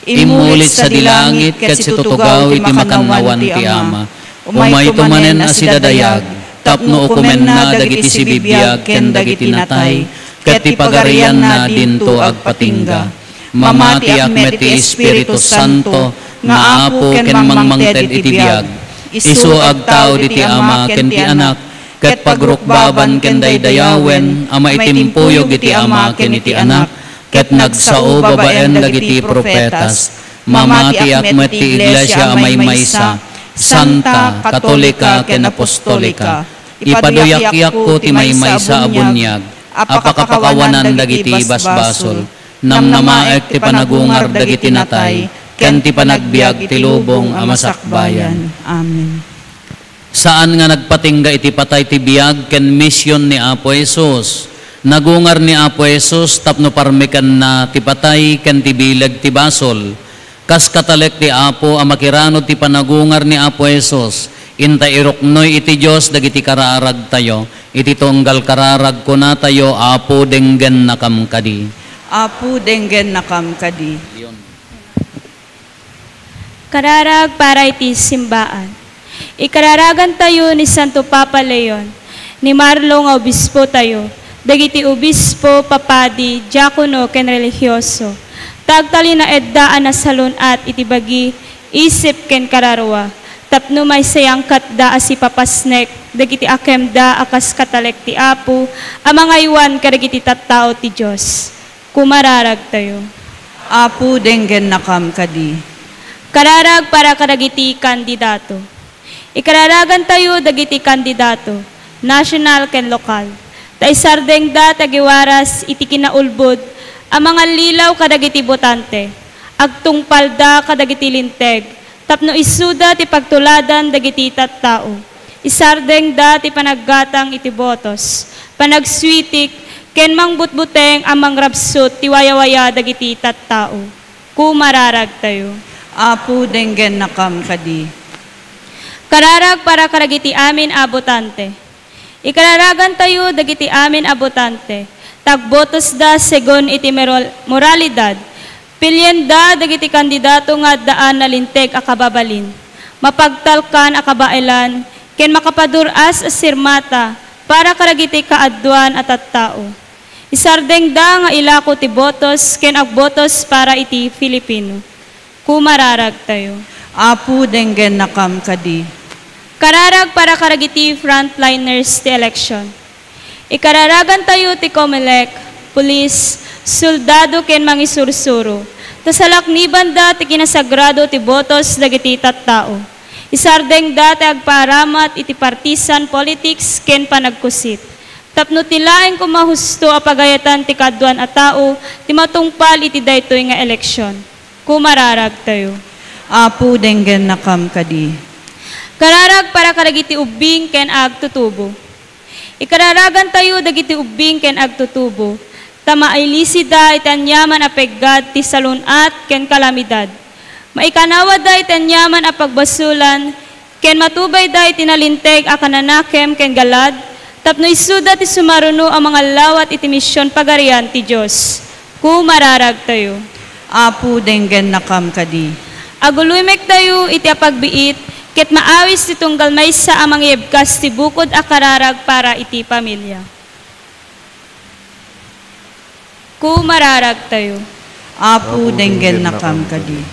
imulit sa dilangit ket situtugaw iti makannawan ti Ama, umay tumanen a sidadayag, tapno ukumen na dagiti sibibiyag ken dagiti natay, ket ipagarian na dinto agpatingga. Mamati akmet ti Espiritu Santo, nga Apo ken mangmangted iti biyag. Isu agtao di ti Ama ken ti Anak, ket pagrukbaban ken daydayawen, ama itimpuyog iti Ama ken iti Anak, ket nagsao babaen dagiti profetas. Mamati akmet ti Iglesia maymaysa, Santa, Katolika ken Apostolika. Ipaduyak-yak ko ti maymaysa a bunyag, apakapakawanan dagiti basbasol. Namnamaek ti panagungar dagiti natay, ken ti panagbiag ti lubong a masakbayan. Amen. Saan nga nagpatingga iti patay ti biag ken misyon ni Apo Jesus? Nagungar ni Apo Jesus tapno parmekan na ti patay ken ti bilag ti basol. Kas katalek ti Apo a makiranod ti panagungar ni Apo Jesus. Inta iruknoy iti Dios dagiti kararag tayo. Iti tunggal kararag ko na tayo Apo denggen nakam kadi. Apo denggen nakam kadi. Kararag para iti simbaan. Ikararagan tayo ni Santo Papa Leon, ni Marlo nga obispo tayo, dagiti obispo, papadi, diakono, ken religyoso. Tagtali na eddaan na salon at itibagi, isip ken kararwa. Tapno may sayang katda asi papasnek, dagiti akemda akas katalek ti Apo, amang aywan kadagiti tattao ti Diyos. Kumararag tayo. Apo denggen nakam kadi. Kararag para kadagiti kandidato. Ikararagan tayo dagiti kandidato, national ken lokal. Taisardeng da tagiwaras iti kinaulbod, ang mga lilaw kadagiti botante. Agtungpal da kadagiti linteg, tapno isuda ti pagtuladan dagiti tattao. Isardeng da ti panaggatang iti botos, panagswitik, ken mangbutbuteng amang rapsut ti wayawaya dagiti tattao. Kumararag tayo. Apo denggen nakam kadi. Kararag para karagiti amin abotante. Ikararagan tayo dagiti amin abotante. Tagbotos da segon iti moralidad. Pilyen da dagiti kandidato nga daan na linteg akababalin. Mapagtalkan akabailan, ken makapaduras a sirmata para karagiti kaadwan at tattao. Isardeng da nga ilako ti botos ken agbotos para iti Filipino. Kumararag tayo. Apo denggen nakam kadi. Kararag para karagiti frontliners ti election. Ikararagan tayo ti Comelec, pulis, soldado ken mangisursuro. Tasalak ni banda ti kinasagrado ti botos dagiti tattao. Isardeng dati agparamat iti partisan politics ken panagkusit. Tapno tilaeng kumahusto a pagayatan ti kadwan a tao ti matungpal iti daytoy nga eleksyon. Kumararag tayo. Apo denggen nakam kadi. Kararag para karagiti ubing ken agtutubo. Ikararagan tayo dagiti ubing ken agtutubo. Tamailisida itanyaman a peggad ti salunat ken kalamidad. Maikanawad da itanyaman a pagbasulan ken matubay da itinalinteg a kananakem ken galad. Tapno isuda ti sumaruno ang mga lawat iti misyon pagarian ti Diyos. Kumararag tayo. Apo denggen nakam kadi. Agulumek tayo iti apagbiit ket maawis ti tunggal maysa amang yebkas ti bukod a kararag para iti pamilya. Kumararag tayo. Apo denggen nakam kadi.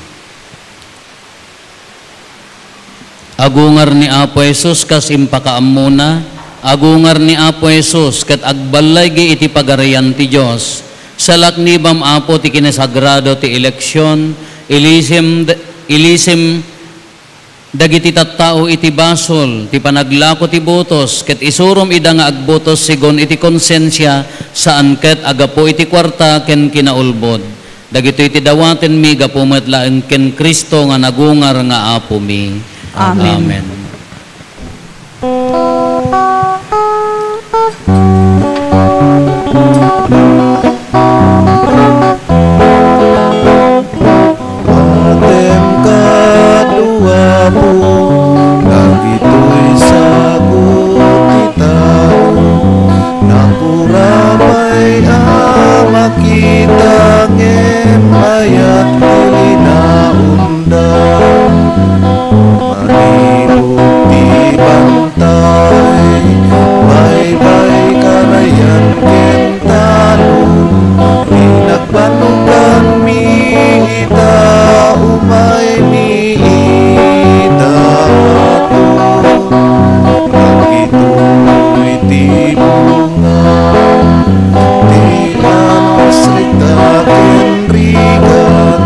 Agungar ni Apo Jesus kas impakaamuna, agungar ni Apo Jesus ket agbalay gi iti pagarian ti Dios. Salak ni bam Apo ti kinasagrado ti eleksyon, ilisim dagiti tattao iti basol, ti panaglako ti botos, ket isurom ida nga agbotos sigon iti konsensya, saan ket agapo iti kwarta ken kinaulbod. Dagito iti dawaten mi gapo metlaeng ken Kristo nga nagungar nga Apo mi. Amen. Amen. Atem kadua po, dagito'y sagot ti tao. Nakuramay makita ngem ayat ilinaundang. Manibog ti bantay, bay-bay karayan ken talon. Pinagbanugan mi ita, umay mi ita ato. Nagito'y ti bunga, ti anosrita ken rigat.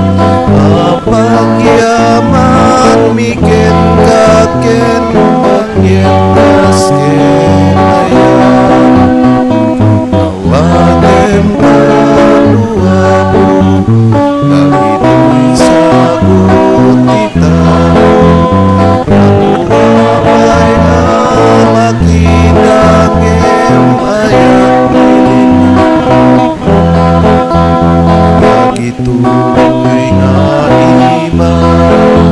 Apagyaman mi ken kaken mangyetas ken ayan. Awatem kadua po, dagito'y sagot ti tao. Nakuramay makita ngem ayat dagito'y nga iman,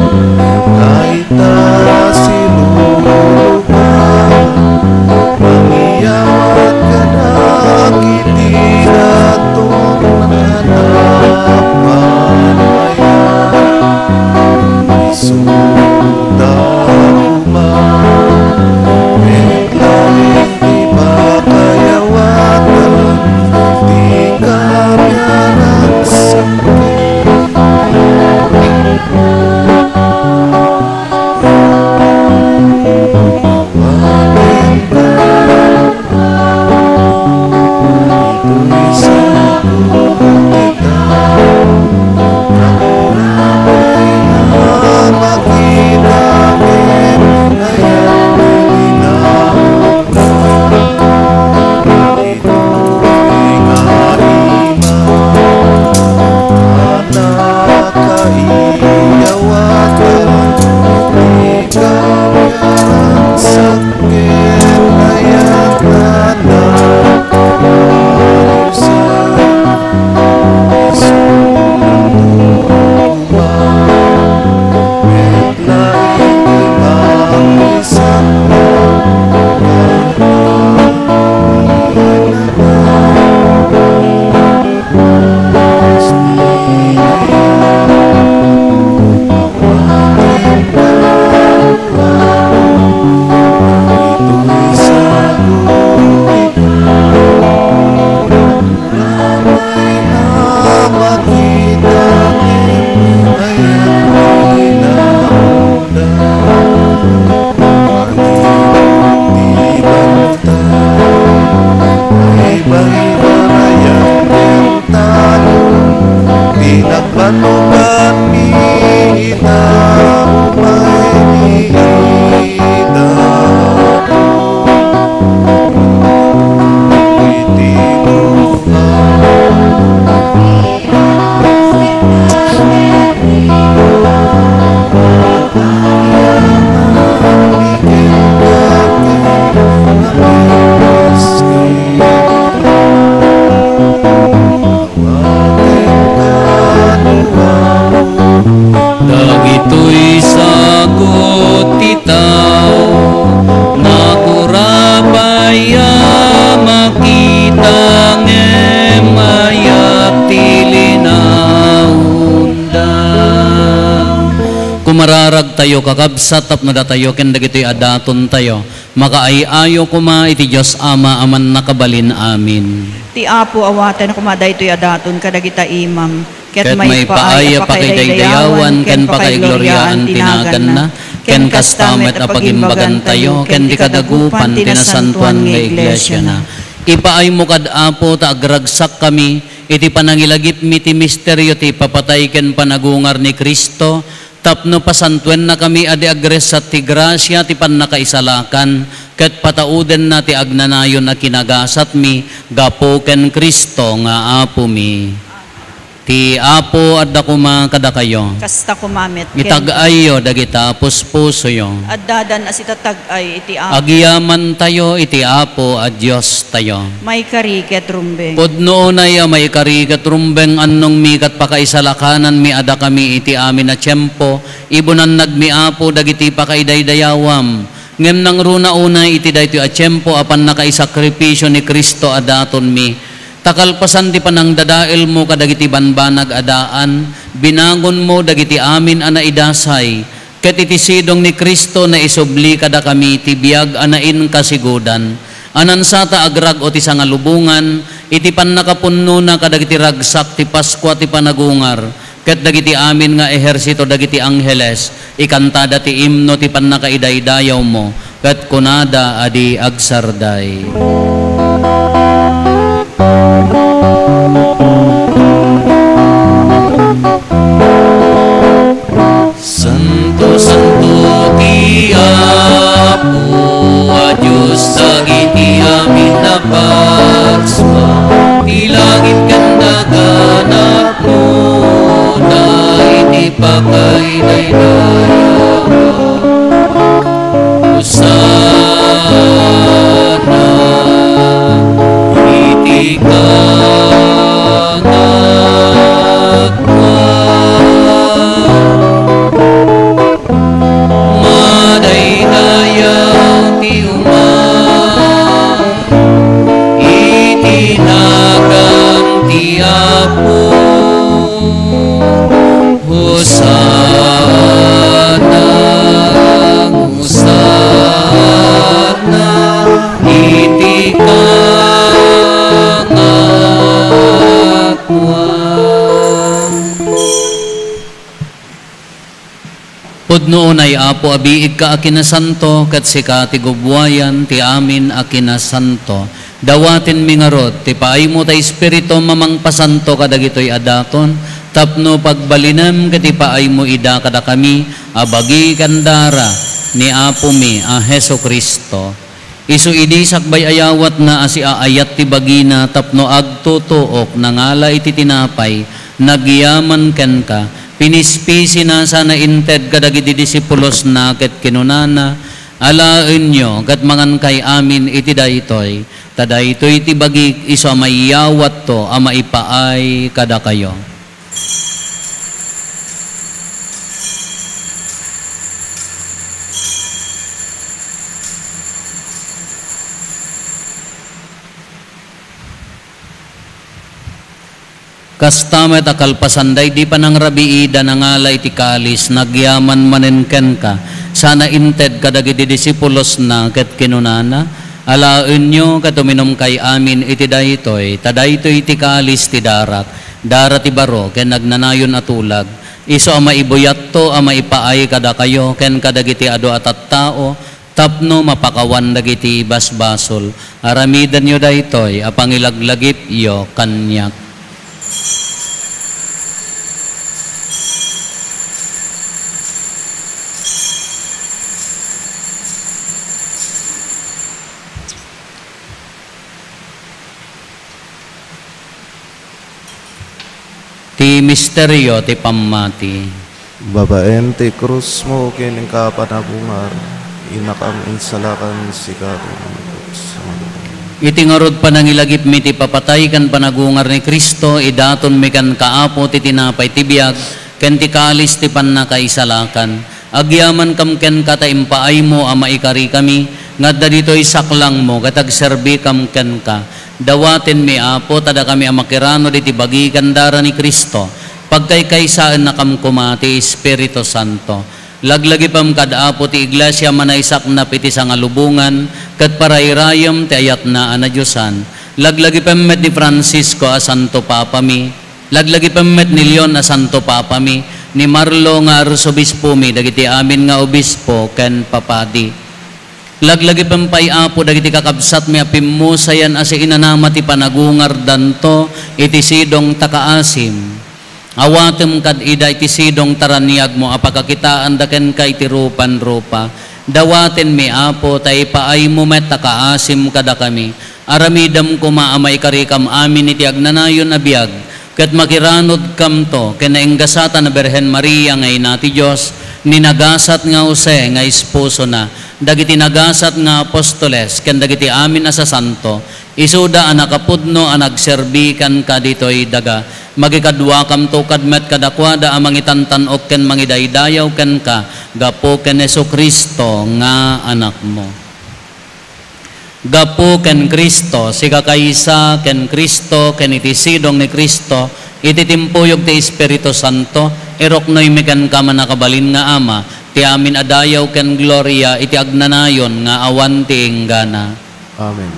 tayo kakabsat tapno datayo ken dagitoy adaton tayo. Makaayayo kuma iti Dios Ama aman nakabalin. Amin. Ti Apo awatan kumaday ito'y adaton kadagita imam. Ket may paaya pakidaydayawan ken pakaigloryaan tinagan na. Ken kastamet a pagimbagan tayo ken di kadagupan tinasantuan nga iglesia na. Ipaay mo kad Apo ta agragsak kami iti panangilagip mi ti misteryo ti papatay ken panagungar ni Kristo. Tapno pasantuen na kami adi agres sa ti grasya ti pannakaisalakan ket patauden na ti agnanayon na kinagasat mi gapo ken Kristo nga Apo mi. Ti Apo adda kuma kada kayo. Kasta kumamit. Itag-ayo dagita puspuso yo. Addadan as itatag-ay iti Apo. Agiyaman tayo iti Apo a Dios tayo. May kariket rumbeng. Pudno na ya may karikat rumbeng annong mikat pakaisalakanan mi ada kami iti amin na tiyempo. Ibunan nagmi Apo dagiti pakaidaydayawam. Ngem nang runa unay iti daytoy a tiyempo apan nakaisakripisyo ni Kristo adaton mi. Takalpasan ti panang dadael mo kadagiti banbanag adaan, binangon mo dagiti amin ana idasay, ket iti sidong ni Kristo na isubli kada kami ti biag anain kasigudan. Anansata agrag o ti sangalubungan, iti pannakapunno na kadagiti ragsak ti Paskwa ti panagungar, ket dagiti amin nga ehersito dagiti angheles, ikantada ti imno ti pannakaidaydayaw mo, ket kunada adi agsarday. Santo, Santo ti Apo, a Diyos dagiti amin na pagswa, ti langit kandagan ako, iti pakaidaydayawam. Hosana, iti Pudnoon ay Apo abiig ka akinasanto kat sika ti gubwayan ti amin akinasanto. Dawatin mi ngarod ti paay mo ta espiritu mamang pasanto kadagitoy adaton. Tapno pagbalinam ket ti paay mo ida kada kami abagi kandara ni Apo mi a Heso Kristo. Isu idi sakbay ayawat na asi aayat ti bagina tapno agtutuok nangala iti tinapay nagyaman ken ka. Pinispisi na sana inted kadagiti disipulos na ket kinunana alaen nyo kat mangan kay amin iti daytoy tadaytoy ti bagi iso mayawat to ama ipaay kada kayo. Kastamet akalpasanday di pa nang rabiida nangalay ti kalis nagyaman manenken ka sana inted kadagiti disipulos na ket kinunana alaen nyo katuminom kay amin iti daytoy tadaytoy ti kalis ti darat ti baro ken nagnanayon atulag iso ama ibuyat to ama ipaay kada kayo ken kadagiti adu atat tao tapno mapakawan dagiti basbasol aramidan nyo daytoy apangilaglagip yo kanyak. Ti misteryo ti pamati. Babaen ti krus mo kining kapanagungar, inakang insalakan si Iti ngarod panangilagip mi ti papatay kan panagungar ni Kristo, idaton mi kan kaapo ti tinapay ti biag, ken ti kalis ti pannakaisalakan. Agyaman kam ken kata impaay mo ama ikari kami, ngadda dito'y saklang mo, katag serbi kam ken ka. Dawatin mi Apo, tada kami amakirano di tibagi kandara ni Kristo, pagkaykaysaan na kam kumati Espiritu Santo. Laglagi pam kadaapo ti iglesia manaysak na piti sa ngalubungan, kat parayrayam ti ayat na anadyosan. Laglagi pam met ni Francisco a Santo Papa mi, laglagi pam met ni Leon a Santo Papa mi, ni Marlo nga arsobispo mi, dagiti amin nga obispo ken papadi. Laglagi pam payapo dagiti kakabsat mi apimusayan asi inanama ti panagungar danto iti sidong takaasim. Awatem kad ida iti sidong taraniag mo apakakitaan daken kay ti rupan-rupa. Dawaten mi apo tay paay mo met takaasim kada kami. Aramidam ko maamay karikam amin iti agnanayon a biag. Ket makiranod kam to kenainggasata na Berhen Maria ngay nati Dios ninagasat nga Jose nga esposo na. Dagiti nagasat nga apostoles ken dagiti amin asa santo. Isuda ang nakapudno ang nagserbikan ka dito'y daga. Magikadwa kam to kadmet kadakwada ang mangitantanok ken mangidaydayaw ken ka. Gapo ken Jesucristo nga anak mo. Gapo ken Kristo, siga kaysa ken Kristo, ken itisidong ni Kristo, ititimpuyog ti Espiritu Santo, iroknoy mi ken kama nakabalin nga ama, ti amin adayaw ken gloria, iti agnanayon nga awan ti inggana. Amen.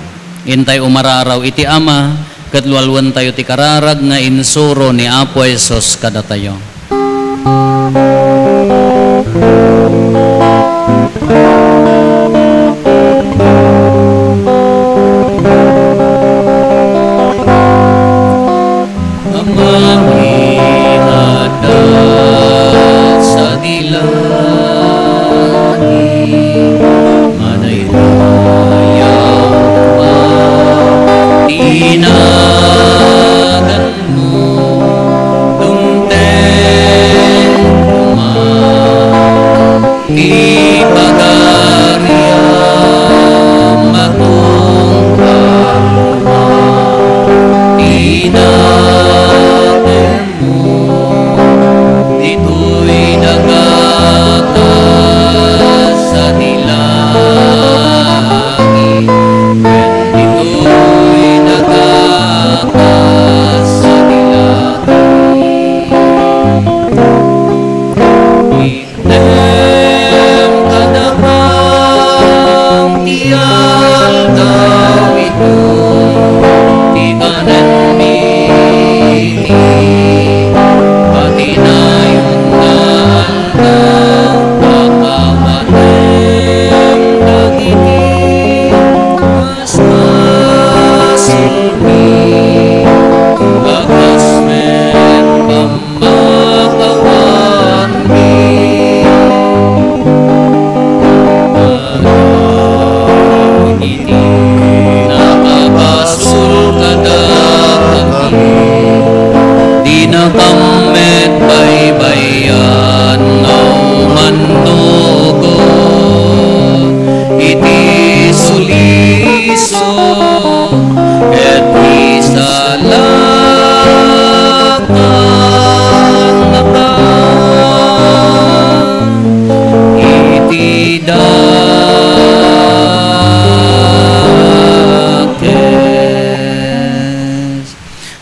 Intay umararaw iti ama, katlualwan tayo ti kararag nga insuro ni Apo Jesus kada tayo.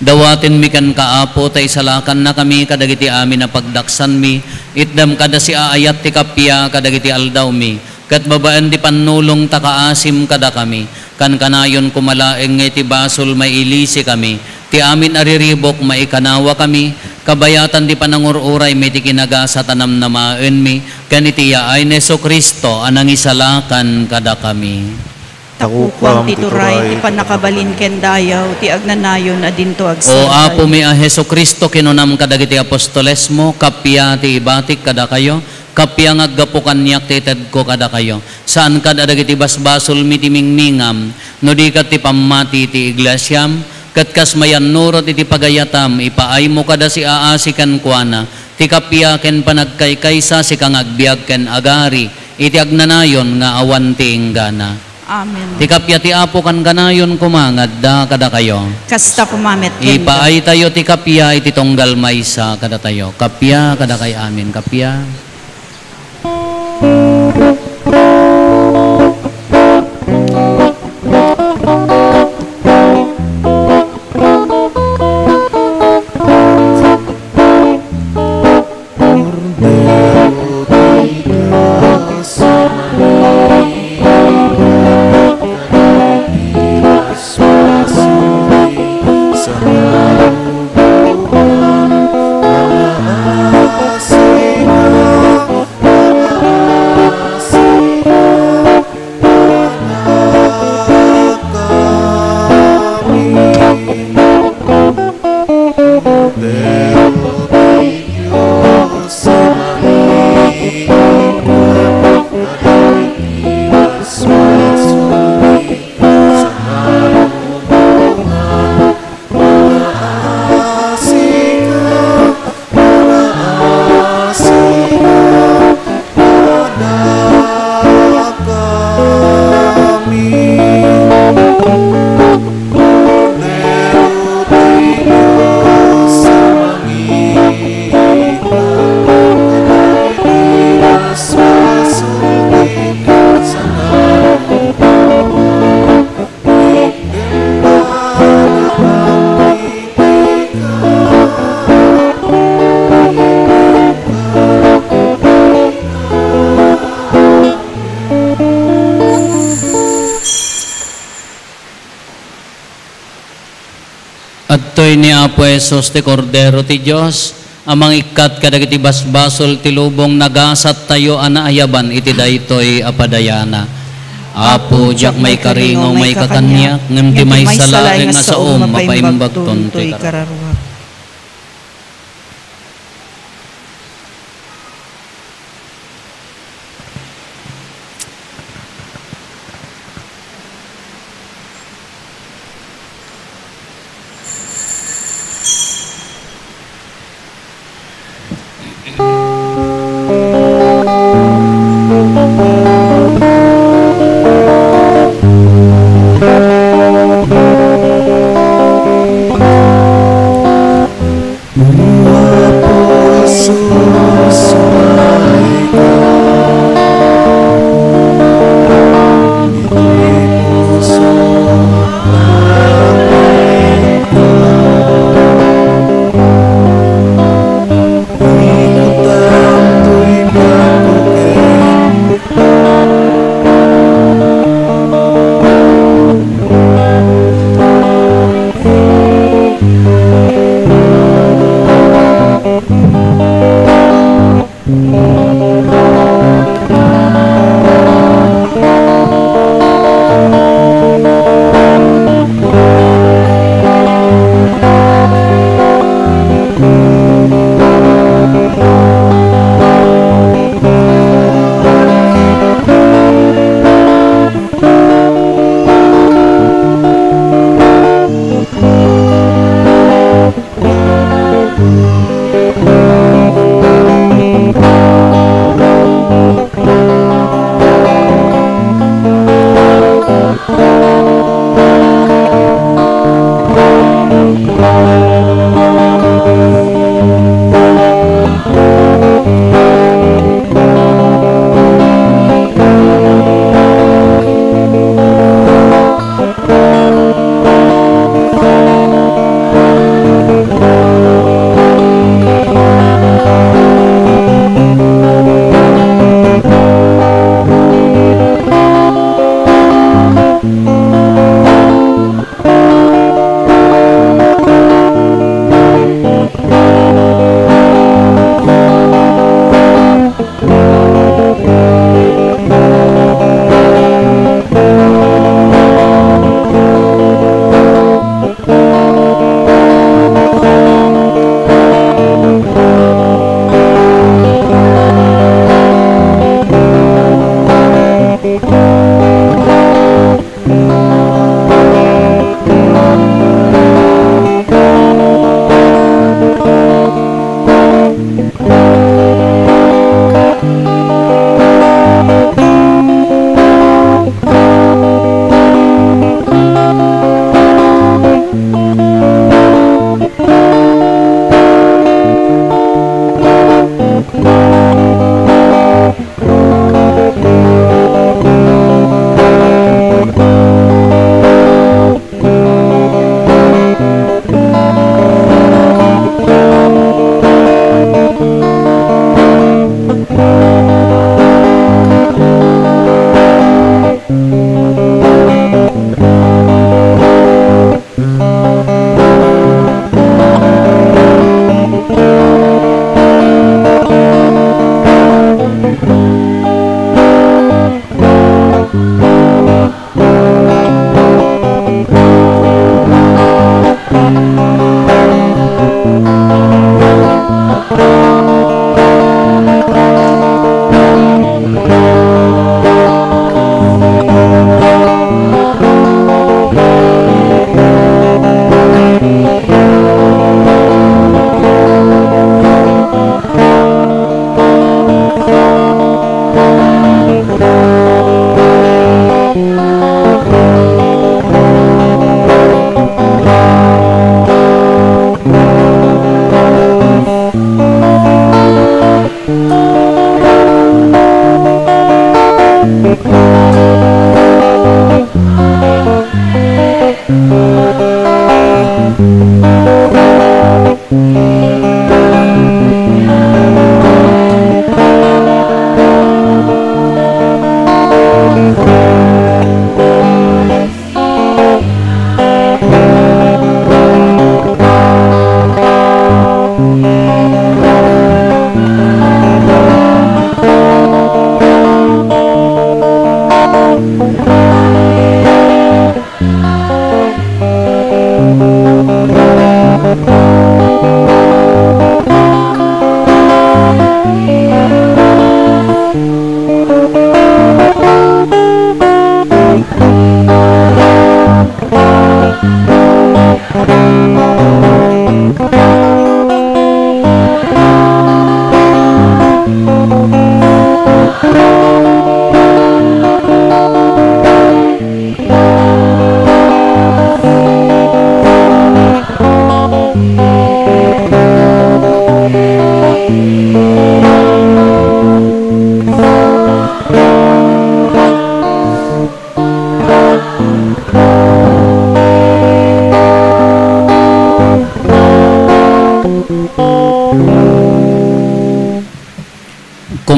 Dawatin mi kan kaapo tay salakan na kami kadagiti amin na pagdaksan mi itdam kada si aayat ti kapya kadagiti aldaw mi kat babaan di panulong takaasim kada kami kan kanayon kumalaeng ti basol mailisi kami ti amin ariribok maikanawa kami kabayatan di panangururay mi ti kinagasa tanam na maen mi kan iti yaay ni Jesucristo anang isalakan kada kami. Takukwang tituray, ti panakabalin ken dayaw, ti agnanayon adinto O agsaysay. apo mi a Jesucristo kinunam kadagiti apostoles mo, kapya ti ibatik kada kayo, kapya nga aggapukan niyak ti ited ko kada kayo. Saan kada dagiti basbasol mi ti mingmingam, no di kat ti pamati ti iglesyam, kat kas mayan nurot iti pagayatam, ipaay mo kada si aasikan kuana, ti kapya ken panagkaykaysa si kang agbiag ken agari, iti agnanayon nga awan ti inggana. Amen. Ti kapya ti apo kan kanayon kumangad da kada kayo. Kasta kumamet ken Ipaay tayo ti kapya iti tonggal maysa kada tayo. Kapya kada kay amin kapya. Adtoy ni Apo Jesus ti Kordero ti Dios, amang ikat kadagiti basbasol ti lubong nagasat tayo anaayaban iti daytoy apadayana. Apo jak may karingaw may kakanyak, ngem ti may salaeng nga saom mapaimbag tontoy kararwa.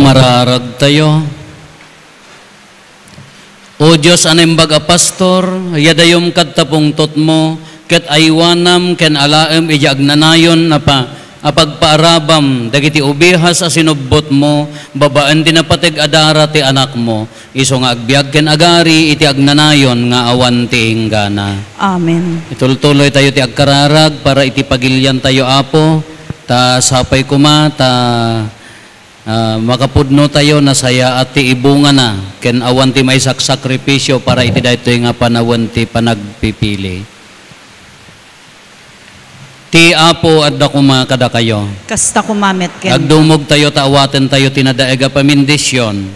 Mararag tayo. O Diyos, animbag a pastor, yadayom kadtapungtot mo, ket aywanam ken alaem ija agnanayon na apagpaarabam, dagiti ubihas a sinubbot mo, babaan tinapateg adara ti anak mo, iso nga agbiag ken agari iti agnanayon nga awan ti inggana. Amen. Itultuloy tayo ti agkararag para iti pagilyan tayo, Apo, ta sapay kuma, ta makapudno tayo na saya at ti ibunga na ken awan ti may sakripisyo para iti daytoy nga panawan ti panagpipili. Ti Apo adda kuma kada kayo. Kasta kumamet ken. Agdumog tayo taawaten tayo tinadaega pamindisyon.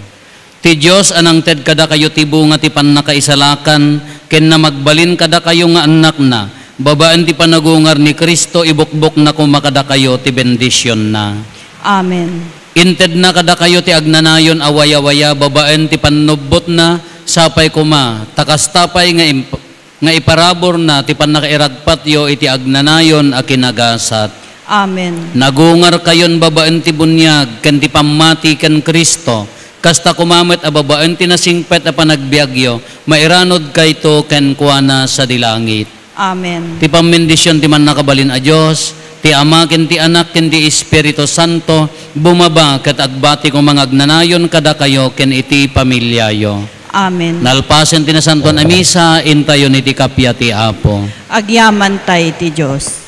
Ti Dios anang ted kada kayo ti bunga ti pannakaisalakan ken na magbalin kada kayo nga anak na. Babaan ti panagungar ni Kristo ibukbok na kumakada kayo ti bendisyon na. Amen. Inted na kada kayo ti agnanayon awaya-waya, babaan ti panubot na, sapay kuma, takastapay nga iparabor na ti panakairagpatyo iti agnanayon a kinagasat. Amen. Nagungar kayon babaan ti bunyag, ken ti pamati ken Kristo, kasta kumamet a babaan ti nasingpet a panagbiagyo, mairanod kayto ken kuana sa dilangit. Amen. Ti pamendisyon ti man nakabalin a Diyos, ti Ama ken ti Anak ken ti Espiritu Santo bumaba ket agbati ko mga agnanayon kada kayo ken iti pamilyayo. Amen. Nalpasen ti nasanton a misa intayon iti kapya ti Apo. Agyaman tay ti Diyos.